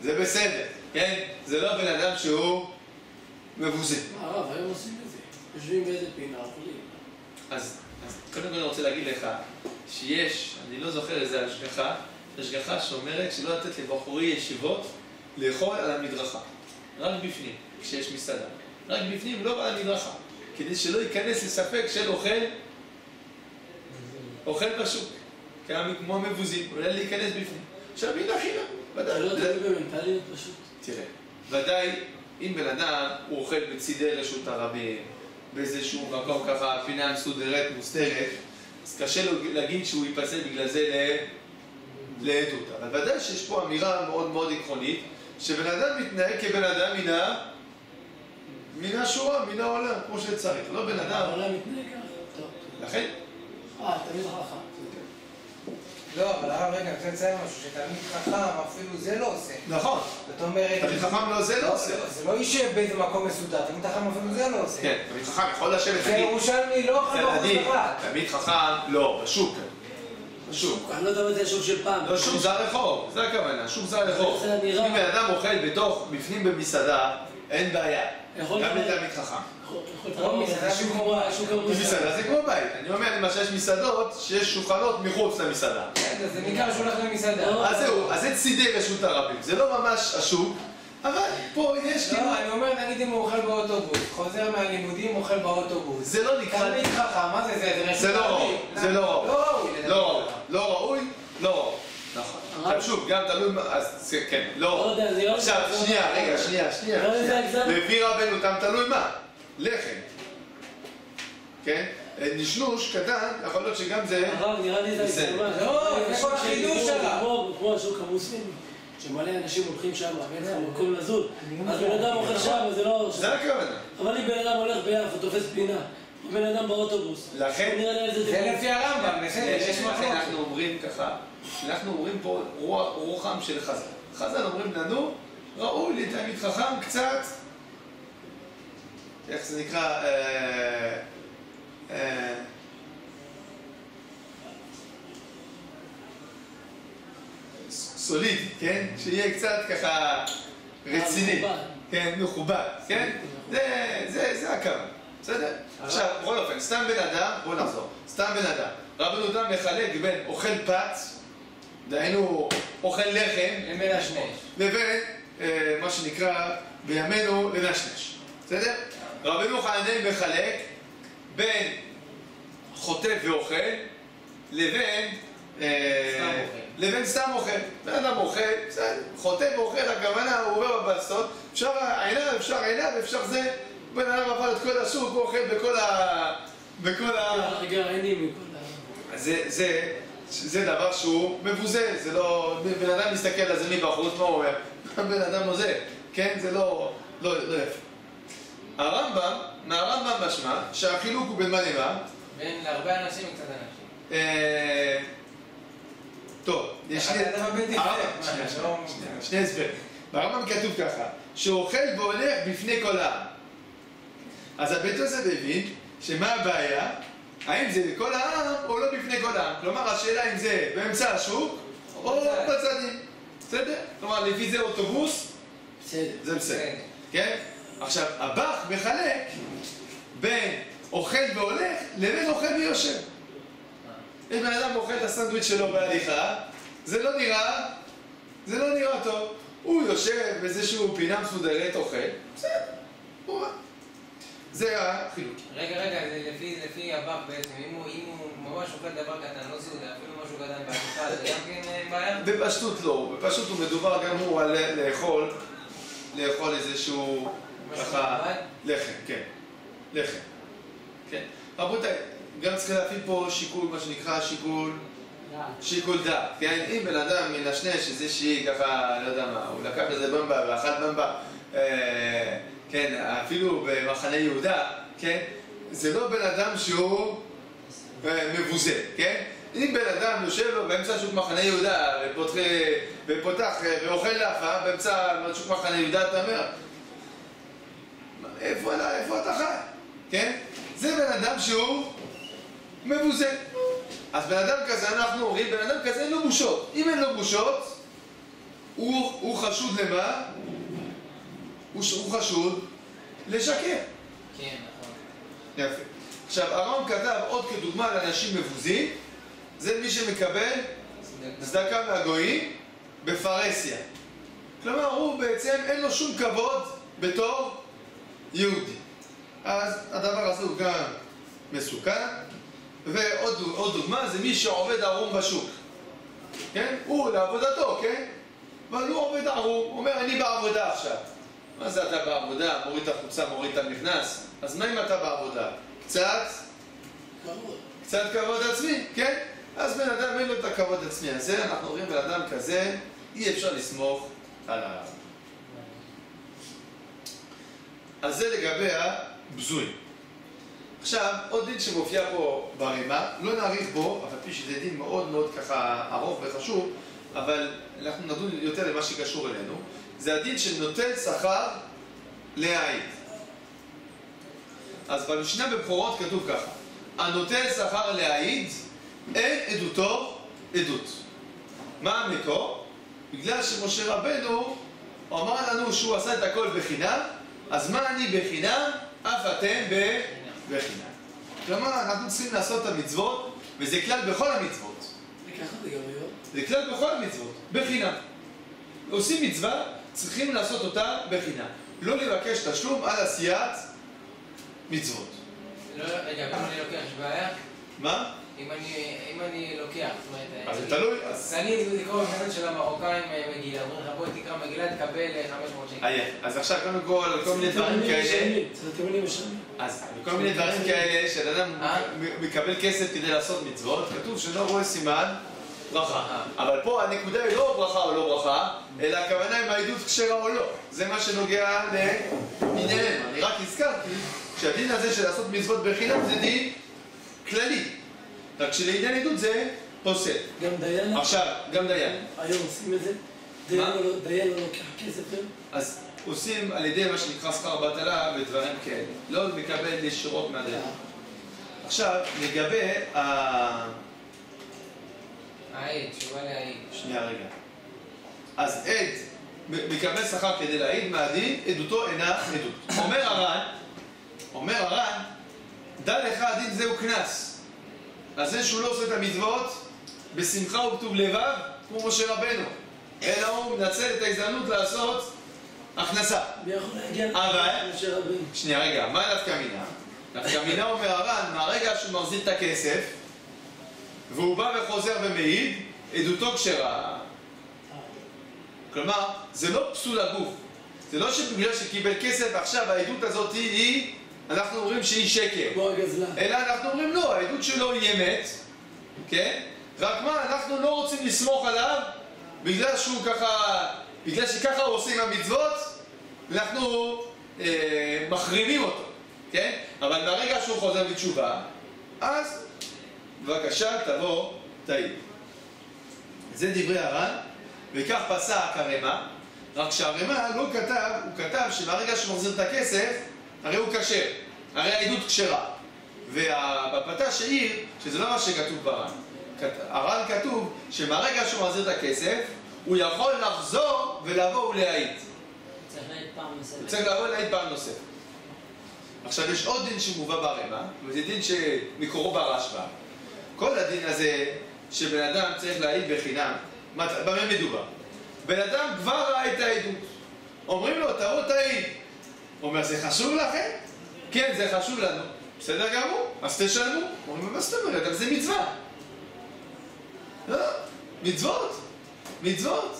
S1: זה בסדר. כן? זה לא בן אדם שהוא מבוזה.
S3: הרב, היום עושים את זה. יושבים באיזה פינה, אוכלים.
S1: אז קודם כל אני רוצה להגיד לך שיש, אני לא זוכר איזה השגחה שאומרת שלא לתת לבחורי ישיבות לאכול על המדרכה, רק בפנים, כשיש מסעדה, רק בפנים, לא על המדרכה, כדי שלא ייכנס לספק של אוכל בשוק, כמו המבוזים, אולי להיכנס בפנים. עכשיו הנה חינם, ודאי.
S3: לא תלוי במנטליות פשוט.
S1: תראה, ודאי אם בן אדם הוא אוכל בצידי רשות הרבים, באיזשהו מקום ככה, פינה מסודרת, מוסתרת, אז קשה לו להגיד שהוא ייפסל בגלל זה לעדות. אבל ודאי שיש פה אמירה מאוד מאוד עקרונית, שבן אדם מתנהג כבן אדם מן השורה, מן העולם, כמו שצריך. לא בן אדם...
S3: העולם מתנהג ככה. טוב.
S1: לכן?
S3: תמיד חכם.
S2: לא, אבל הרב, רגע, אני רוצה לציין משהו, שתלמיד חכם, אפילו זה לא עושה.
S1: נכון.
S2: זאת אומרת...
S1: תלמיד חכם לא, זה לא עושה.
S2: זה לא יישב באיזה מקום מסודר, תלמיד חכם אפילו זה לא עושה.
S1: כן, תלמיד חכם יכול לשבת...
S2: זה ירושלמי לא יכול בחוץ לבד.
S1: תלמיד חכם, לא, בשוק. בשוק.
S3: אני לא יודע מה זה השוק של פעם.
S1: לא, שוק זה הרחוב, זה הכוונה, שוק זה הרחוב. אם בן אדם אוכל בפנים במסעדה, אין בעיה. גם לתלמיד חכם. מסעדה זה כמו בית. אני אומר למשל יש מסעדות שיש שולחנות מחוץ למסעדה.
S2: זה ניכר שהוא הולך למסעדה.
S1: אז זהו, אז זה צידי רשות הרבים. זה לא ממש השוק, אבל פה יש כאילו...
S2: לא, אני אומר, נגיד אם הוא אוכל באוטובוס, חוזר מהלימודים, אוכל באוטובוס.
S1: זה לא נקרא...
S2: תלמיד חכם, מה זה? זה רשות
S1: זה לא ראוי.
S2: הרבים.
S1: זה לא ראוי.
S2: לא ראוי.
S1: לא ראוי. לא ראוי. נכון. עכשיו שוב, גם תלוי... אז כן, לא. עכשיו, שנייה. לפי רבנו, גם תלוי מה? לחם. כן? נשנוש קטן, יכול להיות שגם זה...
S3: הרב, נראה לי זה הגזמה.
S2: לא, זה כל החידוש שלה.
S3: כמו השוק המוסלמי, שמלא אנשים הולכים שם, ואין לך מקום לזוז. אז בן אדם אוכל שם, זה לא...
S1: זה הכוונה.
S3: אבל אם בן אדם הולך ביפו, תופס פינה, או בן אדם באוטובוס,
S1: לכן...
S2: זה לפי הרמב"ם, בסדר, יש
S1: לכן
S2: מקום.
S1: אנחנו אומרים ככה, אנחנו אומרים פה רוחם של חז"ל. חז"ל אומרים לנו, ראוי לתלמיד חכם קצת, איך זה נקרא, סוליד, כן? שיהיה קצת ככה רציני, כן, מכובד, כן? זה הכוונה, בסדר? עכשיו, בכל אופן, סתם בן אדם, בוא נחזור, סתם בן אדם, רבנו תם מחלק בין אוכל פת, דהיינו אוכל לחם, לבין מה שנקרא בימינו לנשנש, בסדר? רבנו חננאל מחלק בין חוטף ואוכל לבין סתם אוכל. בן אדם אוכל, בסדר, חוטף ואוכל, הכוונה הוא עובר בבסטות, אפשר עיניו, אפשר זה, בן אדם עבר את כל השוק, הוא אוכל בכל
S3: גרעינים מכל
S1: זה דבר שהוא מבוזה, זה לא... בן אדם מסתכל על זה מבחוץ, מה הוא אומר? בן אדם הוא זה, כן? זה לא יפה. מהרמב"ם משמע שהחילוק הוא בין מה למה?
S2: בין להרבה אנשים וקצת אנשים.
S1: טוב, יש שני הסברים. ברמב"ם כתוב ככה, שאוכל והולך בפני כל העם. אז הבית הזה מבין שמה הבעיה? האם זה לכל העם או לא בפני כל העם? כלומר, השאלה אם זה באמצע השוק או בצדים. בסדר? כלומר, לפי זה אוטובוס, זה בסדר. כן? עכשיו, הבח מחלק בין אוכל והולך לבין אוכל ויושב. אם בן אדם אוכל את הסנדוויץ' שלו בהליכה, זה לא נראה טוב. הוא יושב באיזשהו פינה מסודרת, אוכל, בסדר, הוא רע. זה החילוק.
S2: רגע, זה לפי הבח בעצם, אם הוא ממש אוכל דבר קטן, לא סעודה, אפילו משהו קטן בהליכה, זה גם כן בעיה?
S1: בפשטות לא, בפשטות הוא מדובר גם הוא על לאכול איזשהו, ככה, לחם, כן, לחם, כן. רבותיי, גם צריך להפעיל פה שיקול, מה שנקרא שיקול דעת, כן? אם בן אדם מנשנש איזושהי ככה, לא יודע מה, הוא לקח איזה במבה ואכל במבה, כן, אפילו במחנה יהודה, כן? זה לא בן אדם שהוא מבוזה, כן? אם בן אדם יושב לו באמצע שוק מחנה יהודה ופותח ואוכל לאפה באמצע שוק מחנה יהודה, אתה אומר, איפה אתה חי? כן? זה בן אדם שהוא מבוזה. אז בן אדם כזה, אנחנו אומרים, בן אדם כזה אין לו בושות. אם אין לו בושות, הוא חשוד למה? הוא חשוד לשקר.
S2: כן, נכון.
S1: יפה. עכשיו, הרמב"ם כתב עוד כדוגמה לאנשים מבוזים, זה מי שמקבל צדקה מהגויים בפרהסיה. כלומר, הוא בעצם אין לו שום כבוד בתור יהודי. אז הדבר הזה הוא גם מסוכן. ועוד דוגמה זה מי שעובד ערום בשוק. כן? הוא לעבודתו, כן? אבל הוא עובד ערום, הוא אומר אני בעבודה עכשיו. מה זה אתה בעבודה? מוריד את החוצה, מוריד את המכנס? אז מה אם אתה בעבודה? קצת כבוד עצמי, כן? אז בן אדם אין לו את הכבוד עצמי הזה, אנחנו אומרים בן אדם כזה, אי אפשר לסמוך עליו. אז זה לגבי הבזויים. עכשיו, עוד דין שמופיע פה ברמה, לא נאריך בו, אף על פי שזה דין מאוד מאוד ככה ארוך וחשוב, אבל אנחנו נדון יותר למה שקשור אלינו. זה הדין של נוטל שכר להעיד. אז במשנה בבכורות כתוב ככה: הנוטל שכר להעיד, אין עדותו עדות. מה המקור? בגלל שמשה רבנו הוא אמר לנו שהוא עשה את הכל בחינם, אז מה אני בחינם? אף אתם בחינם. כלומר, אנחנו צריכים לעשות את המצוות, וזה כלל בכל המצוות.
S3: וככה זה גם היום.
S1: זה כלל בכל המצוות, בחינם. עושים מצווה, צריכים לעשות אותה בחינם. לא לבקש תשלום על עשיית מצוות.
S2: רגע, אם אני לוקח, יש בעיה?
S1: מה?
S2: אם אני לוקח, זאת אומרת...
S1: אז זה תלוי.
S2: אני לקרוא במדינות של המרוקאים מגילה, אומרים לך בוא תקרא מגילה, תקבל 500 שקל.
S1: אז עכשיו קודם כל מיני דברים כאלה, אז בכל מיני דברים כאלה שאדם מקבל כסף כדי לעשות מצוות, כתוב שלא רואה סימן ברכה. אבל פה הנקודה היא לא ברכה או לא ברכה, אלא הכוונה אם העדות כשרה או לא. זה מה שנוגע לענייננו. אני רק הזכרתי שהדין הזה של לעשות מצוות בחינם זה דין כללי, רק שלעניין עדות זה פוסל.
S3: גם דיין?
S1: עכשיו, גם דיין.
S3: היום עושים את זה? דיין לא לוקח כסף?
S1: אז עושים על ידי מה שנקרא שכר בטלה ודברים כאלה. לא מקבל ישירות מהדיין. עכשיו, לגבי
S2: העד, שבא להעיד.
S1: שנייה רגע. אז עד מקבל שכר כדי להעיד מהדין, עדותו אינה עדות. אומר הר"ן, דע לך הדין זהו קנס. אז זה שהוא לא עושה את המצוות בשמחה ובטוב לבב, כמו משה רבנו, אלא הוא מנצל את ההזדמנות לעשות הכנסה.
S3: ויכול להגיע למשה רבנו.
S1: שנייה רגע, מה נפקא מינה? נפקא מינה אומר הר"ן, מהרגע שהוא מחזיר את הכסף והוא בא וחוזר ומעיד, עדותו כשרה. כלומר, זה לא פסול הגוף. זה לא שבגלל שקיבל כסף עכשיו העדות הזאת היא, אנחנו אומרים שהיא שקר. אלא אנחנו אומרים לא, העדות שלו היא אמת, כן? רק מה, אנחנו לא רוצים לסמוך עליו בגלל שהוא ככה, בגלל שככה הוא עושה עם המצוות, אנחנו מחרימים אותו, כן? אבל ברגע שהוא חוזר בתשובה, אז בבקשה תבוא תעיד. זה דברי הר"ן, וכך פסק הרמ"א, רק שהרמ"א לא כתב, הוא כתב שברגע שהוא מחזיר את הכסף, הרי הוא כשר, הרי העדות כשרה. ובפתש העיר, שזה לא מה שכתוב בר"ן, הר"ן כתוב שמהרגע שהוא מחזיר את הכסף, הוא יכול לחזור ולבוא ולהעיד.
S4: צריך להעיד פעם נוספת.
S1: הוא צריך לבוא ולהעיד פעם נוספת. עכשיו יש עוד דין שמובא ברמ"א, וזה דין שמקורו ברשב"א. כל הדין הזה שבן אדם צריך להעיד בחינם, במה מדובר? בן אדם כבר ראה את העדות. אומרים לו, תבוא תעיד. הוא אומר, זה חשוב לכם? כן, זה חשוב לנו. בסדר גמור, אז תשלמו. אומרים, מה זאת אומרת? אבל זה מצווה. לא, מצוות. מצוות.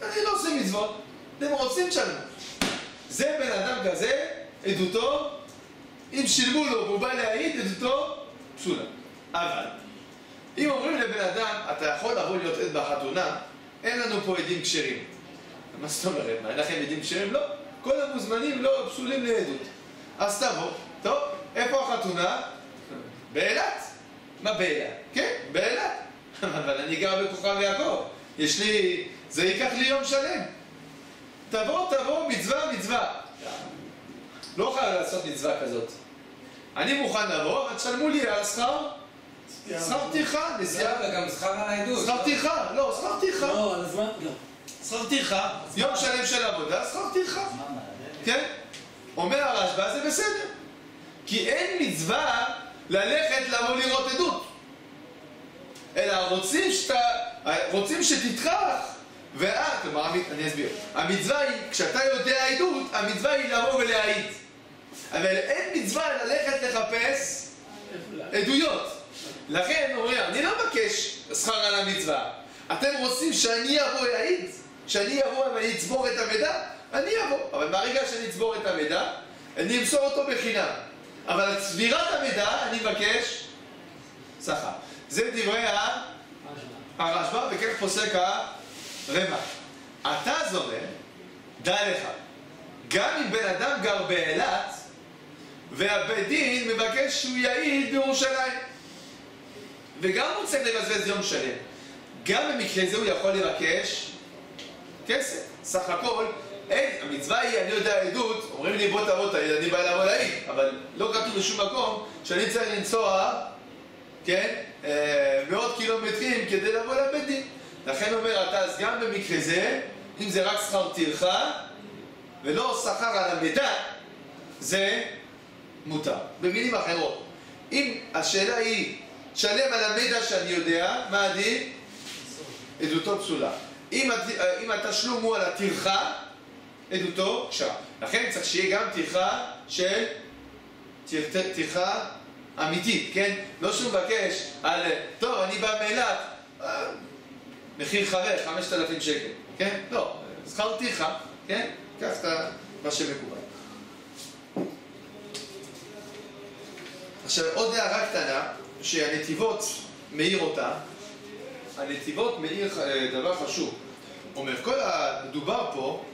S1: אני לא עושה מצוות. אתם רוצים לשלמו. זה בן אדם כזה, עדותו, אם שילמו לו והוא בא להעיד, עדותו פסולה. אבל, אם אומרים לבן אדם, אתה יכול לבוא להיות עד בחתונה, אין לנו פה עדים כשרים. מה זאת אומרת? מה, אין לכם עדים כשרים? לא. כל המוזמנים לא פסולים לעדות. אז תבוא, טוב, איפה החתונה? באילת. מה באילת? כן, באילת. אבל אני גר בכוכב יעקב. יש לי, זה ייקח לי יום שלם. תבוא, מצווה. לא חייב לעשות מצווה כזאת. אני מוכן לבוא, אבל תשלמו לי על שכר טרחה, נסיעה.
S2: גם שכר על העדות.
S1: שכר טרחה, לא, שכר טרחה.
S3: לא, על הזמן גם.
S1: שכר טרחה, יום שלם של עבודה, שכר טרחה. כן? אומר הרשב"א, זה בסדר. כי אין מצווה ללכת לבוא לראות עדות. אלא רוצים שתתחח. כלומר, אני אסביר. המצווה היא, כשאתה יודע עדות, המצווה היא לבוא ולהעיד. אבל אין מצווה ללכת לחפש עדויות. לכן, הוא אומר, אני לא מבקש שכר על המצווה. אתם רוצים שאני אבוא להעיד? שאני אבוא ואני אצבור את המידע? אני אבוא. אבל ברגע שאני אצבור את המידע, אני אמסור אותו בחינם. אבל על צבירת המידע אני מבקש שכר. זה דברי הרשב"א, וכך פוסק הרמ"א. אתה זורם, דע לך, גם אם בן אדם גר באילת, והבית דין מבקש שהוא יעיד בירושלים. וגם הוא צריך לבזבז יום שלם. גם במקרה זה הוא יכול לבקש כסף. סך הכל, המצווה היא, אני יודע עדות, אומרים לי בוא תבוא תעיד, אני בא לעבוד להעיד, אבל לא כתוב בשום מקום שאני צריך לנסוע, כן, מאות קילומטרים כדי לבוא לבית דין. לכן אומר אתה, אז גם במקרה זה, אם זה רק שכר טרחה ולא שכר על המידע, זה מותר. במילים אחרות, אם השאלה היא שלם על המידע שאני יודע, מה הדין? עדותו פסולה. אם התשלום הוא על הטרחה, עדותו כשרה. לכן צריך שיהיה גם טרחה של טרחה אמיתית, כן? לא שהוא מבקש על, טוב, אני בא מאילת, מחיר חבר, 5,000 שקל, כן? לא, שכר טרחה, כן? קח את מה שמקובל. עכשיו, עוד הערה קטנה, שהנתיבות מאיר אותה. הנתיבות מאיר דבר חשוב. אומר, כל הדובר פה,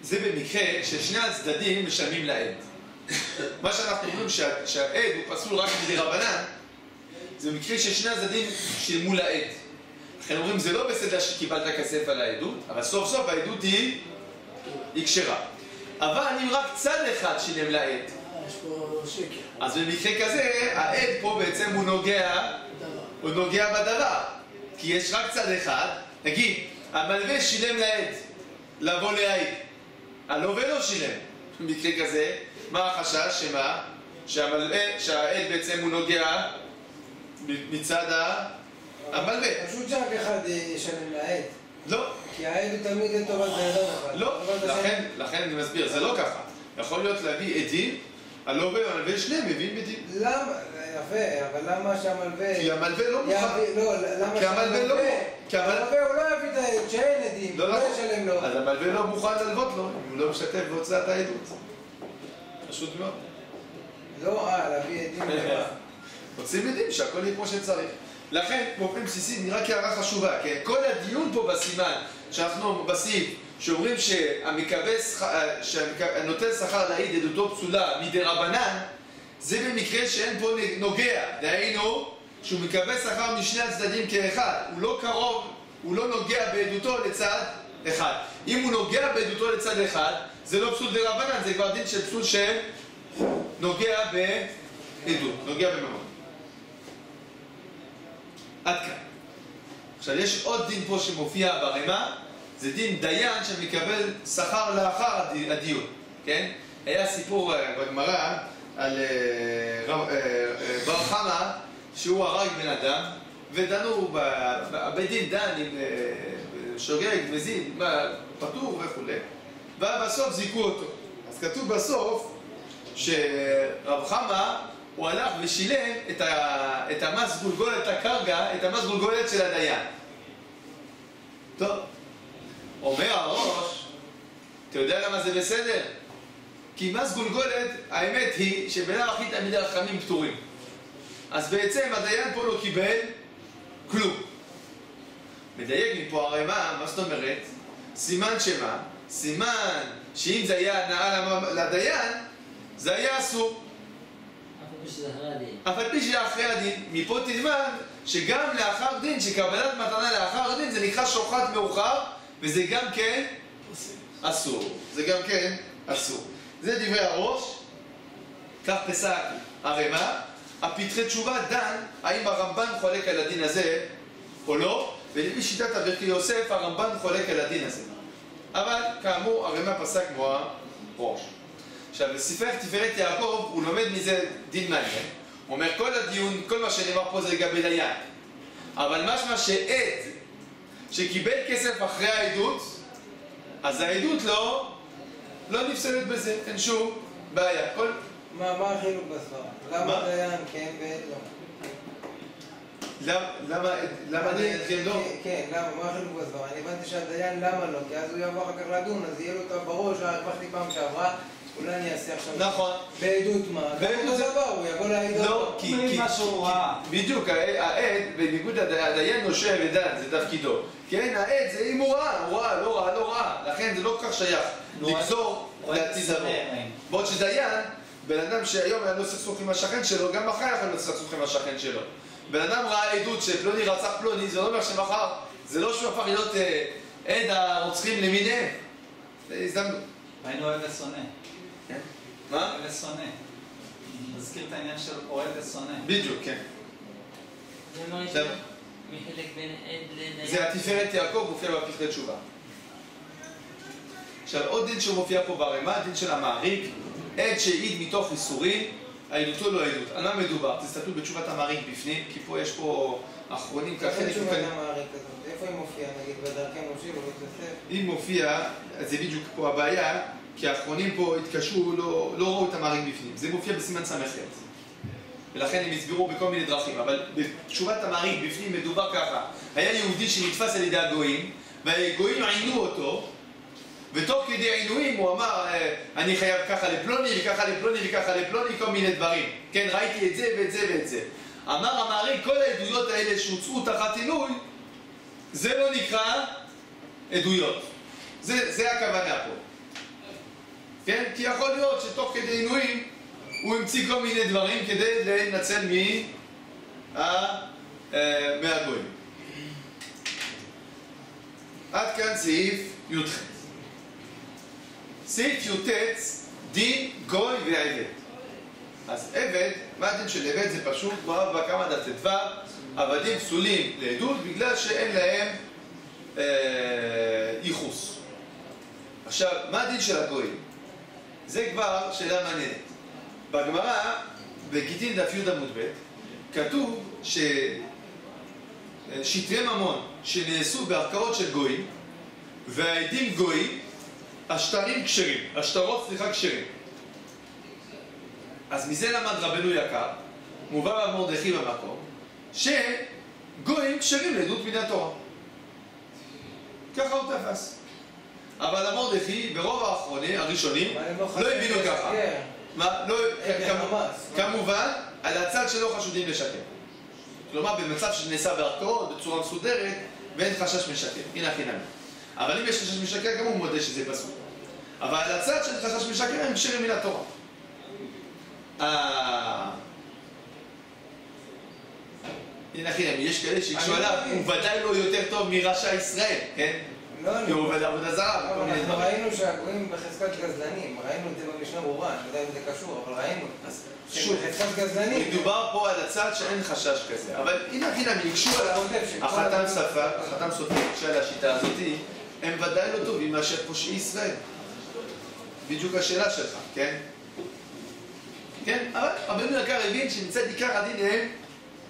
S1: זה במקרה ששני הצדדים משלמים לעד. מה שאנחנו אומרים שהעד הוא פסול רק מדרבנן, זה במקרה ששני הצדדים שילמו לעד. לכן אומרים, זה לא בסדר שקיבלת כסף על העדות, אבל סוף סוף העדות היא כשרה. אבל אם רק צד אחד שילם לעד,
S3: יש פה שקר.
S1: אז במקרה כזה, העד פה בעצם הוא נוגע בדבר. כי יש רק צד אחד, נגיד, המלווה שילם לעד לבוא להעיד, הלווה לא שילם. במקרה כזה, מה החשש? שמה? שהעד בעצם הוא נוגע מצד המלווה.
S2: פשוט שרק אחד ישלם לעד.
S1: לא.
S2: כי העד הוא תמיד לטובת האדם אחד.
S1: לא, לכן אני מסביר, זה לא ככה. יכול להיות להביא עדים, הלווה והמלווה שניהם מביאים עדים.
S2: למה? יפה, אבל למה שהמלווה...
S1: כי המלווה לא מוכן.
S2: לא, למה שהמלווה הוא לא יביא את העד, שאין עדים, לא ישלם לו.
S1: אז המלווה לא מוכן ללוות לו, אם הוא לא משתתף בהוצאת העדות. פשוט מאוד.
S2: לא, להביא עדים למה.
S1: רוצים עדים שהכל יהיה כמו שצריך. לכן, באופן בסיסי, נראה כהערה חשובה, כן? כל הדיון פה בסימן, שאנחנו בסעיף, שאומרים שהנותן שכר להעיד עדותו פסולה מדרבנן, זה במקרה שאין פה נוגע. דהיינו, שהוא מקבל שכר משני הצדדים כאחד. הוא לא קרוב, הוא לא נוגע בעדותו לצד אחד. אם הוא נוגע בעדותו לצד אחד, זה לא פסול דרבנן, זה כבר דין של פסול שנוגע בעדות, נוגע בממון. עד כאן. עכשיו, יש עוד דין פה שמופיע ברמה, זה דין דיין שמקבל שכר לאחר הדיון, כן? היה סיפור בגמרא על בר חמא שהוא הרג בן אדם, ודנו, הבית דין דן עם שוגג מזין, פטור וכו', ובסוף זיקו אותו. אז כתוב בסוף שרב חמא הוא הלך ושילם את המס גולגולת הקרקע, את המס גולגולת של הדיין. טוב, אומר הראש, אתה יודע למה זה בסדר? כי מס גולגולת, האמת היא שבלאו הכי תלמידי החכמים פטורים. אז בעצם הדיין פה לא קיבל כלום. מדייק מפה הרי מה זאת אומרת? סימן שמה? סימן שאם זה היה הנאה לדיין, זה היה אסור. אף על פי שזה אחרי הדין. מפה תלמד שגם לאחר דין, שקבלת מתנה לאחר דין, זה נקרא שוחד מאוחר, וזה גם כן אסור. זה גם כן אסור. זה דברי הראש. כך פסק הרמ"א. הפתחי תשובה דן האם הרמב"ן חולק על הדין הזה או לא, ולפי שיטת הברכי יוסף הרמב"ן חולק על הדין הזה. אבל כאמור הרמ"א פסק כמו הראש. עכשיו בספר תפארת יעקב הוא לומד מזה דין מעניין. הוא אומר כל הדיון, כל מה שנאמר פה זה לגבי דיין, אבל משמע שעד שקיבל כסף אחרי העדות, אז העדות לא נפסלת בזה, אין שום בעיה.
S2: מה החילוק בסברה? למה דיין כן ולא?
S1: למה דיין כן לא?
S2: כן, למה? מה החילוק בסברה? אני הבנתי שהדיין למה לא? כי אז הוא יבוא אחר כך לדון, אז יהיה לו בראש, הרווחתי פעם שעברה אולי אני אעשה עכשיו...
S1: נכון.
S2: בעדות מה?
S1: בעדות זה...
S2: דבר, הוא יבוא לעדות.
S1: לא, כי... בדיוק, העד, בניגוד הדיין נושה ודן, זה תפקידו. כן, העד זה אם הוא ראה, הוא ראה, לא ראה, לא ראה. לכן זה לא כל כך שייך לגזור לעתיד לבוא. בעוד שדיין, בן אדם שהיום היה לו סכסוך עם השכן שלו, גם מחר יכול להיות סכסוך עם השכן שלו. בן אדם ראה עדות שפלוני רצח פלוני, זה לא אומר שמחר, זה לא שהוא הפך להיות עד הרוצחים למיניהם. זה הזדמנות.
S5: היינו אוהב ושונא.
S1: כן? מה?
S5: אוהב ושונא. מזכיר את העניין של אוהב ושונא.
S1: בדיוק, כן.
S4: זה מה יש מחלק בין עד לדיין?
S1: זה התפארת יעקב מופיע בפרקי תשובה. עכשיו, עוד דין שמופיע פה ברמה, הדין של המעריק, עד שהעיד מתוך איסורים, העדותו לא עדות. על מה מדובר? תסתכלו בתשובת המעריק בפנים, כי פה יש פה אחרונים ככה.
S2: איפה תשובת המעריק הזאת? איפה היא מופיעה? נגיד בדרכי משה או בית יוסף?
S1: היא מופיעה, אז זה בדיוק פה הבעיה, כי האחרונים פה התקשרו, לא ראו את המעריק בפנים. זה מופיע בסימן ס"ח. ולכן הם הסבירו בכל מיני דרכים, אבל בתשובת המעריק בפנים מדובר ככה. היה יהודי שנתפס על ידי הגויים, והגויים עינו אותו, ותוך כדי עינויים הוא אמר, אני חייב ככה לפלוני וככה לפלוני וככה לפלוני, כל מיני דברים. כן, ראיתי את זה ואת זה ואת זה. אמר המעריק, כל העדויות האלה שהוצאו תחת עינוי, זה לא נקרא עדויות. זה הכוונה פה. כן? כי יכול להיות שתוך כדי עינויים הוא המציא כל מיני דברים כדי לנצל מהגויים. עד כאן סעיף י"ח. סעיף י"ט, דין גוי ועבד. אז עבד, מה הדין של עבד? זה פשוט בכמה דף ט"ו, עבדים פסולים לעדות בגלל שאין להם ייחוס. עכשיו, מה הדין של הגויים? זה כבר שאלה מעניינת. בגמרא, בגיטין דף י' עמוד ב', כתוב ששטרי ממון שנעשו בערכאות של גויים, והעדים גויים, השטרים כשרים, השטרות כשרים. אז מזה למד רבנו יקר, מובא רב מרדכי במקום, שגויים כשרים לעדות מן התורה. ככה הוא תפס. אבל המרדכי, ברוב האחרונים, הראשונים, לא הבינו ככה. כמובן, על הצד שלא חשודים לשקר. כלומר, במצב שנעשה בערכאות, בצורה מסודרת, ואין חשש משקר. הנה חינם. אבל אם יש חשש משקר, גם הוא מודה שזה פסול. אבל על הצד של חשש משקר, הם כשרים מן התורה. הנה חינם, יש כאלה שיקשו עליו, הוא ודאי לא יותר טוב מרשע ישראל, כן? כי הוא עובד עבודה זרה.
S2: אנחנו ראינו שהגויים בחזקת גזלנים, ראינו את זה במשנה ברורה, אני יודע אם זה קשור, אבל ראינו בחזקת גזלנים.
S1: מדובר פה על הצד שאין חשש כזה, אבל הנה, הם יקשו עליו, החתם סופר של השיטה הזאת, הם ודאי לא טובים מאשר פושעי ישראל. בדיוק השאלה שלך, כן? כן, אבל רבנו יקר הבין שמצד עיקר הדין הם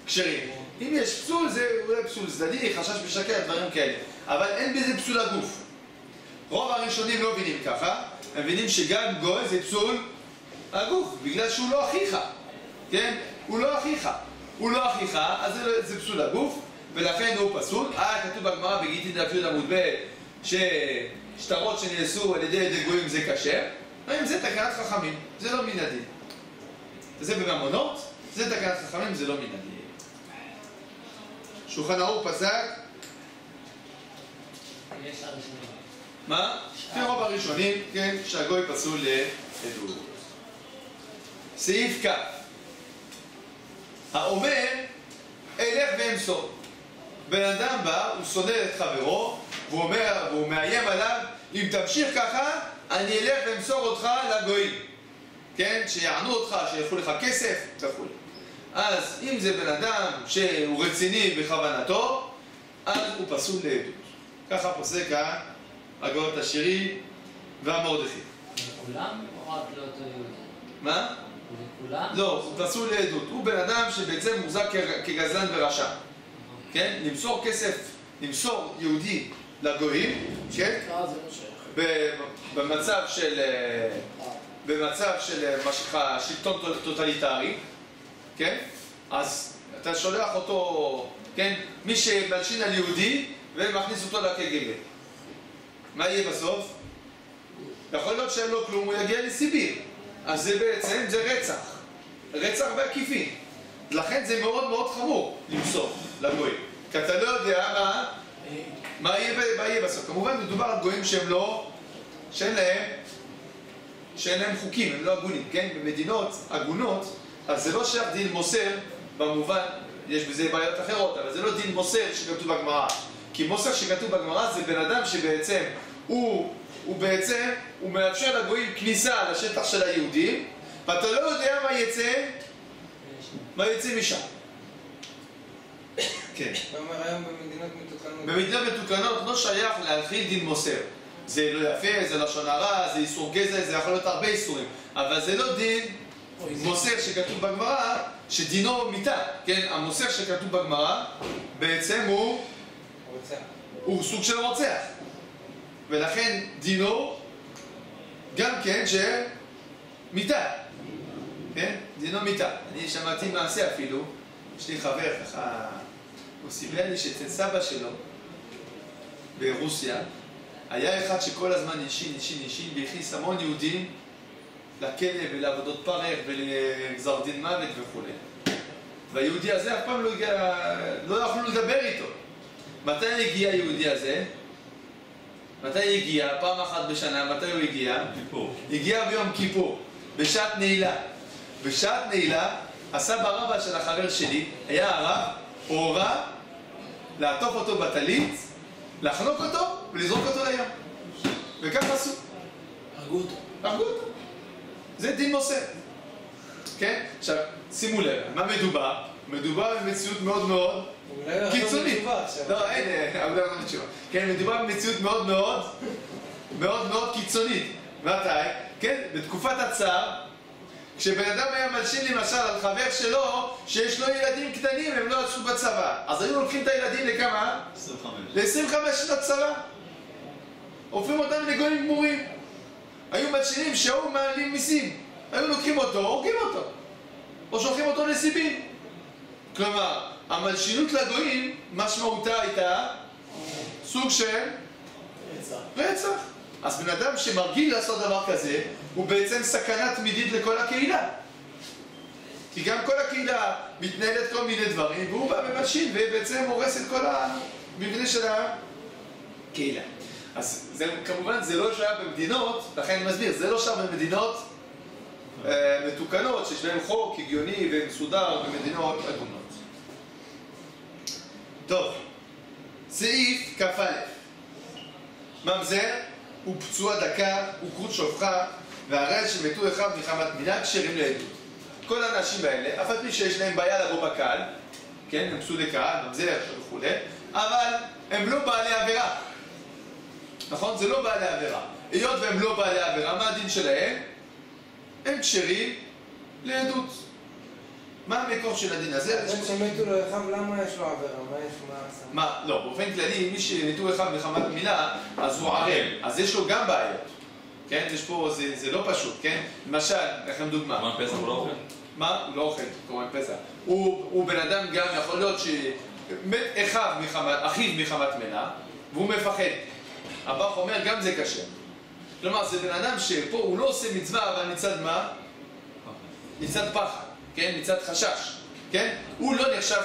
S1: כשרים. אם יש פסול, זה אולי פסול צדדי, חשש משקר, דברים כאלה. אבל אין בזה פסול הגוף. רוב הראשונים לא מבינים ככה, הם מבינים שגם גוי זה פסול הגוף, בגלל שהוא לא אחיך. כן? הוא לא אחיך. הוא לא אחיך, אז זה פסול הגוף, ולכן הוא פסול. כתוב בגמרא בגיטין דף י' עמוד ב' ששטרות שנעשו על ידי גויים זה כשר. אם זה תקנת חכמים, זה לא מן הדין. זה בממונות, זה תקנת חכמים, זה לא מן הדין. שולחן ערוך פסק. מה? לפי רוב הראשונים, כן, שהגוי פסול לעדות. סעיף כ' האומר, אלך ואמסור. בן אדם בא, הוא שונא את חברו, והוא מאיים עליו, אם תמשיך ככה, אני אלך ואמסור אותך לגויים. כן? שיענו אותך, שילכו לך כסף, וכו'. אז אם זה בן אדם שהוא רציני בכוונתו, אז הוא פסול לעדות. ככה פוסק הגאון השירי והמרדכי.
S4: לכולם או רק לאותו יהודי?
S1: מה?
S4: לכולם?
S1: לא, הוא פסול לעדות. הוא בן אדם שבעצם מוזק כגזלן ורשע. כן? למסור כסף, למסור יהודי לגויים, כן? במצב של מה שנקרא שלטון טוטליטרי, כן? אז אתה שולח אותו, כן? מי שמלשין על יהודי ומכניס אותו לקג"ב. מה יהיה בסוף? יכול להיות שאין לו כלום, הוא יגיע לסיביר. אז זה בעצם, זה רצח. רצח בעקיפין. לכן זה מאוד מאוד חמור למסור לגויים. כי אתה לא יודע מה יהיה בסוף. כמובן מדובר על גויים שהם לא, שאין להם חוקים, הם לא הגונים, כן? במדינות הגונות, אז זה לא שייך דין מוסר במובן, יש בזה בעיות אחרות, אבל זה לא דין מוסר שכתוב בגמרא. כי מוסר שכתוב בגמרא זה בן אדם שבעצם הוא מאפשר לגויים כניסה לשטח של היהודים, ואתה לא יודע מה יצא משם. כן.
S2: ואומר היום במדינות מתוקנות.
S1: במדינות מתוקנות לא שייך להחיל דין מוסר. זה לא יפה, זה לשון הרע, זה איסור גזל, זה יכול להיות הרבה איסורים. אבל זה לא דין מוסר שכתוב בגמרא, שדינו מיתה. כן, המוסר שכתוב בגמרא בעצם הוא סוג של רוצח. ולכן דינו גם כן שמיתה. כן? דינו מיתה. אני שמעתי מעשה אפילו, יש לי חבר ככה, הוא סיפר לי שאצל סבא שלו ברוסיה היה אחד שכל הזמן ישין והכניס המון יהודים לכלא ולעבודות פרך ולגזר דין מוות וכו'. והיהודי הזה אף פעם לא יכולו לדבר איתו. מתי הגיע היהודי הזה? מתי הגיע? פעם אחת בשנה. מתי הוא הגיע? כיפור. הגיע ביום כיפור, בשעת נעילה. בשעת נעילה, הסבא רבא של החבר שלי היה הרב, הורה לעטוף אותו בטלית, לחנוק אותו ולזרוק אותו לים. וכך עשו. הרגו אותו. זה דין מוסר. כן? עכשיו, שימו לב, מה מדובר? מדובר במציאות מאוד מאוד קיצונית. לא, אין, אבל לא נגיד תשובה. כן, מדובר במציאות מאוד מאוד קיצונית. מתי? כן, בתקופת הצער, כשבן אדם היה מלשין למשל על חבר שלו שיש לו ילדים קטנים, הם לא עשו בצבא. אז היו לוקחים את הילדים לכמה?
S5: 25.
S1: ל-25 שנות צבא. הופכים אותם לגויים גמורים. היו מלשינים שהיו מעלים מיסים. היו לוקחים אותו, הורגים אותו. או שולחים אותו לסיבין. כלומר, המלשינות לגויים, משמעותה הייתה סוג של רצח. אז בן אדם שמרגיל לעשות דבר כזה, הוא בעצם סכנה תמידית לכל הקהילה. כי גם כל הקהילה מתנהלת כל מיני דברים, והוא בא ומלשין ובעצם הורס את כל המבנה של הקהילה. אז זה, כמובן זה לא שייך במדינות, לכן אני מסביר, זה לא שייך במדינות מתוקנות, שיש בהם חוק הגיוני ומסודר במדינות אדומות. טוב, סעיף כ"א. ממזר הוא פצוע דקה, הוא כרות שופחה, והרי שמתו אחד מחמת מינה כשרים לעדות. כל האנשים האלה, אף על פי שיש להם בעיה לבוא בקהל, כן, הם פסולי קהל, ממזר וכו', אבל הם לא בעלי עבירה. נכון? זה לא בעלי עבירה. היות והם לא בעלי עבירה, מה הדין שלהם? הם כשרים לעדות. מה המקור של הדין הזה?
S2: בן שמתו לו אחד, למה יש לו עבירה?
S1: מה? לא, באופן כללי, מי שמתו אחד מחמת מינה, אז הוא ערב. אז יש לו גם בעיות. כן? יש פה, זה לא פשוט, כן? למשל, לכם דוגמה.
S5: קורבן פסח הוא לא אוכל?
S1: מה? הוא לא אוכל קורבן פסח. הוא בן אדם גם יכול להיות שמת אחיו מחמת מינה, והוא מפחד. הבח אומר, גם זה קשה. כלומר, זה בן אדם שפה הוא לא עושה מצווה, אבל מצד מה? מצד פחד, כן? מצד חשש, כן? הוא לא נחשב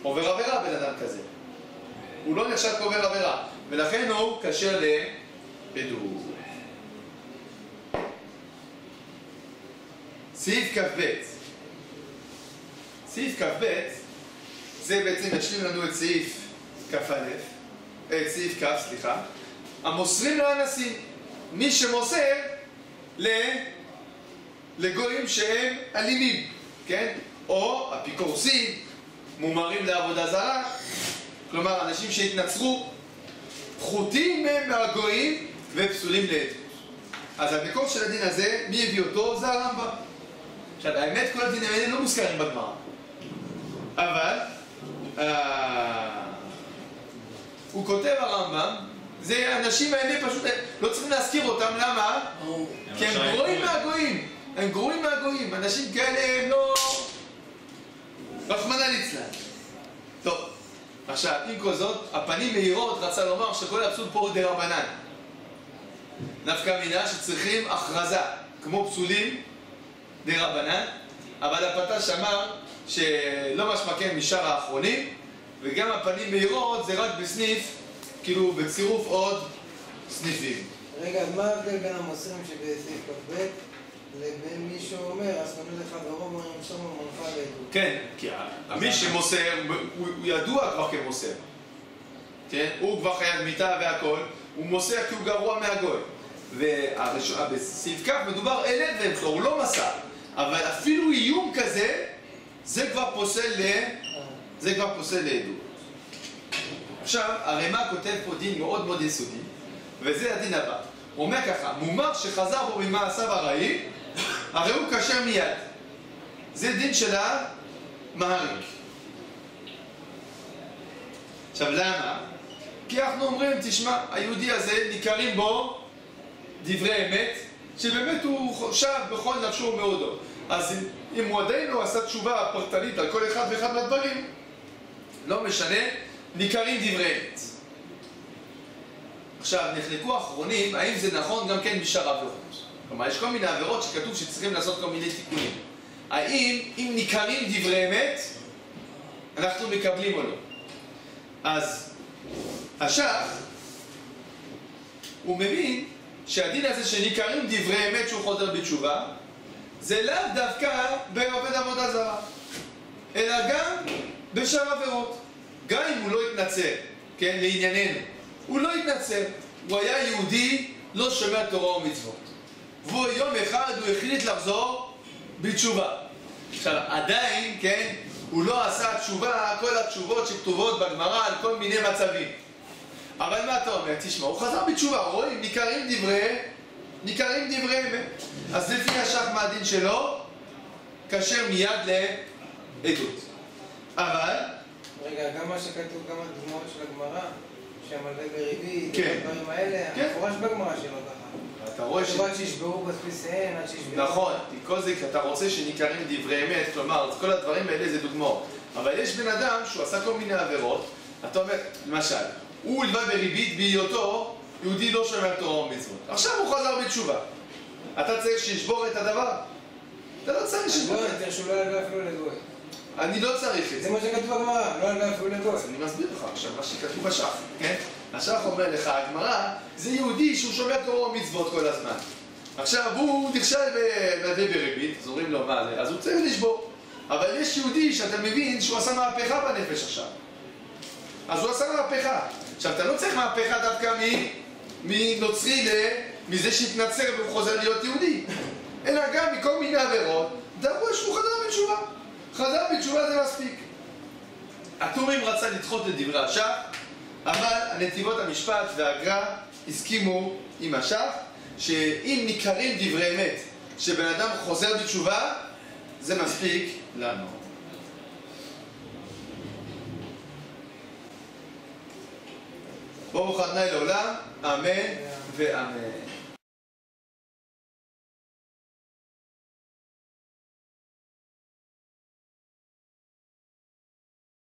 S1: כעובר עבירה, בן אדם כזה. הוא לא נחשב כעובר עבירה, ולכן הוא קשר לעדות. סעיף כ"ב. סעיף כ"ב, זה בעצם ישלים לנו את סעיף כ"א, את סעיף כ', סליחה. המוסרים לאנסים. מי שמוסר לגויים שהם אלימים, כן? או אפיקורסים, מומרים לעבודה זרה, כלומר אנשים שהתנצרו, פחותים מהם מהגויים ופסולים לעדות. אז המקור של הדין הזה, מי הביא אותו? זה הרמב"ם. עכשיו, האמת, כל הדינים האלה לא מוזכרים בגמרא. אבל, הוא כותב הרמב"ם, זה האנשים האלה פשוט, לא צריכים להזכיר אותם, למה? כי הם גרועים מהגויים. הם גרועים מהגויים. אנשים כאלה הם לא... רחמנא ליצלן. טוב, עכשיו, עם כל זאת, הפנים מהירות רצה לומר שכל הפסול פה הוא דרבנן. נפקא מינה שצריכים הכרזה, כמו פסולים דרבנן, אבל הפתש אמר שלא משמע כן משאר האחרונים, וגם הפנים מהירות זה רק בסניף, כאילו בצירוף עוד סניפים.
S2: רגע, אז מה ההבדל בין המוסרים שבסעיף כ"ב לבין מי שאומר, אז קודם לחברו ומרמסור ומנחה לעדות?
S1: כן, כי מי שמוסר, הוא ידוע כבר כמוסר. כן? הוא כבר חייב מיתה והכל, הוא מוסר כי הוא גרוע מהגוי. ובסעיף כ' מדובר אלה ואמצור, הוא לא מסר. אבל אפילו איום כזה, זה כבר פוסל לעדות. עכשיו, הרמ"א כותב פה דין מאוד מאוד יסודי, וזה הדין הבא. הוא אומר ככה, מומר שחזר בו ממעשיו הרעים, הרי הוא כשר מיד. זה דין של המהריק. עכשיו, למה? כי אנחנו אומרים, תשמע, היהודי הזה ניכרים בו דברי אמת, שבאמת הוא חושב בכל נפשו ומאודו. אז אם הוא עדיין לא עשה תשובה פרטנית על כל אחד ואחד מהדברים, לא משנה, ניכרים דברי אמת. עכשיו, נחלקו האחרונים, האם זה נכון גם כן בשאר עבירות. כלומר, יש כל מיני עבירות שכתוב שצריכים לעשות כל מיני תיקונים. האם, אם ניכרים דברי אמת, אנחנו מקבלים או לא? אז, השח, הוא מבין שהדין הזה שניכרים דברי אמת שהוא חוזר בתשובה, זה לאו דווקא בעובד עבודה זרה, אלא גם בשאר עבירות. גם אם הוא לא התנצר, כן, לענייננו, הוא לא התנצר, הוא היה יהודי, לא שומע תורה ומצוות. והוא יום אחד הוא החליט לחזור בתשובה. עכשיו, עדיין, כן, הוא לא עשה תשובה, כל התשובות שכתובות בגמרא על כל מיני מצבים. אבל מה אתה אומר? תשמע, הוא חזר בתשובה, רואים, ניכרים דברי אמת. אז לפי השח מה הדין שלו? כשר מיד לעדות. אבל...
S2: רגע, גם מה שכתוב, גם הדוגמאות של הגמרא, שהמלווה בריבית,
S1: כן.
S2: הדברים האלה,
S1: כן.
S2: המפורש בגמרא שלו ככה.
S1: אתה רואה
S2: עד שישברו בספיסיהן, עד שישברו...
S1: נכון, כל זה כי אתה רוצה שניכרים דברי אמת, כלומר, כל הדברים האלה זה דוגמאות. אבל יש בן אדם שהוא עשה כל מיני עבירות, אתה אומר, למשל, הוא הלווה בריבית בהיותו יהודי לא שומר תורה ומצוות. עכשיו הוא חזר בתשובה. אתה צריך שישבור את הדבר? אתה לא צריך שישבור את זה.
S2: שהוא לא ילווה אפילו לגוי.
S1: אני לא צריך את זה.
S2: זה מה שכתוב בגמרא, לא ילווה אפילו לגוי.
S1: אז אני מסביר לך עכשיו מה שכתוב בשח, כן? השח אומר לך, הגמרא זה יהודי שהוא שומר תורה ומצוות כל הזמן. עכשיו הוא נכשל בלווה בריבית, אז אומרים לו מה זה, אז הוא צריך לשבור. אבל יש יהודי שאתה מבין שהוא עשה מהפכה בנפש עכשיו. אז הוא עשה מהפכה. עכשיו, אתה לא צריך מהפכה דווקא מנוצרי מזה שהתנצר והוא חוזר להיות יהודי. אלא גם מכל מיני עבירות, דברו שהוא חזר בתשובה. חזר בתשובה זה מספיק. הטורים רצה לדחות את דברי השח, אבל הנתיבות המשפט והגר"א הסכימו עם השח, שאם ניכרים דברי אמת שבן אדם חוזר בתשובה, זה מספיק לנו. ברוך ה' לעולם, אמן ואמן.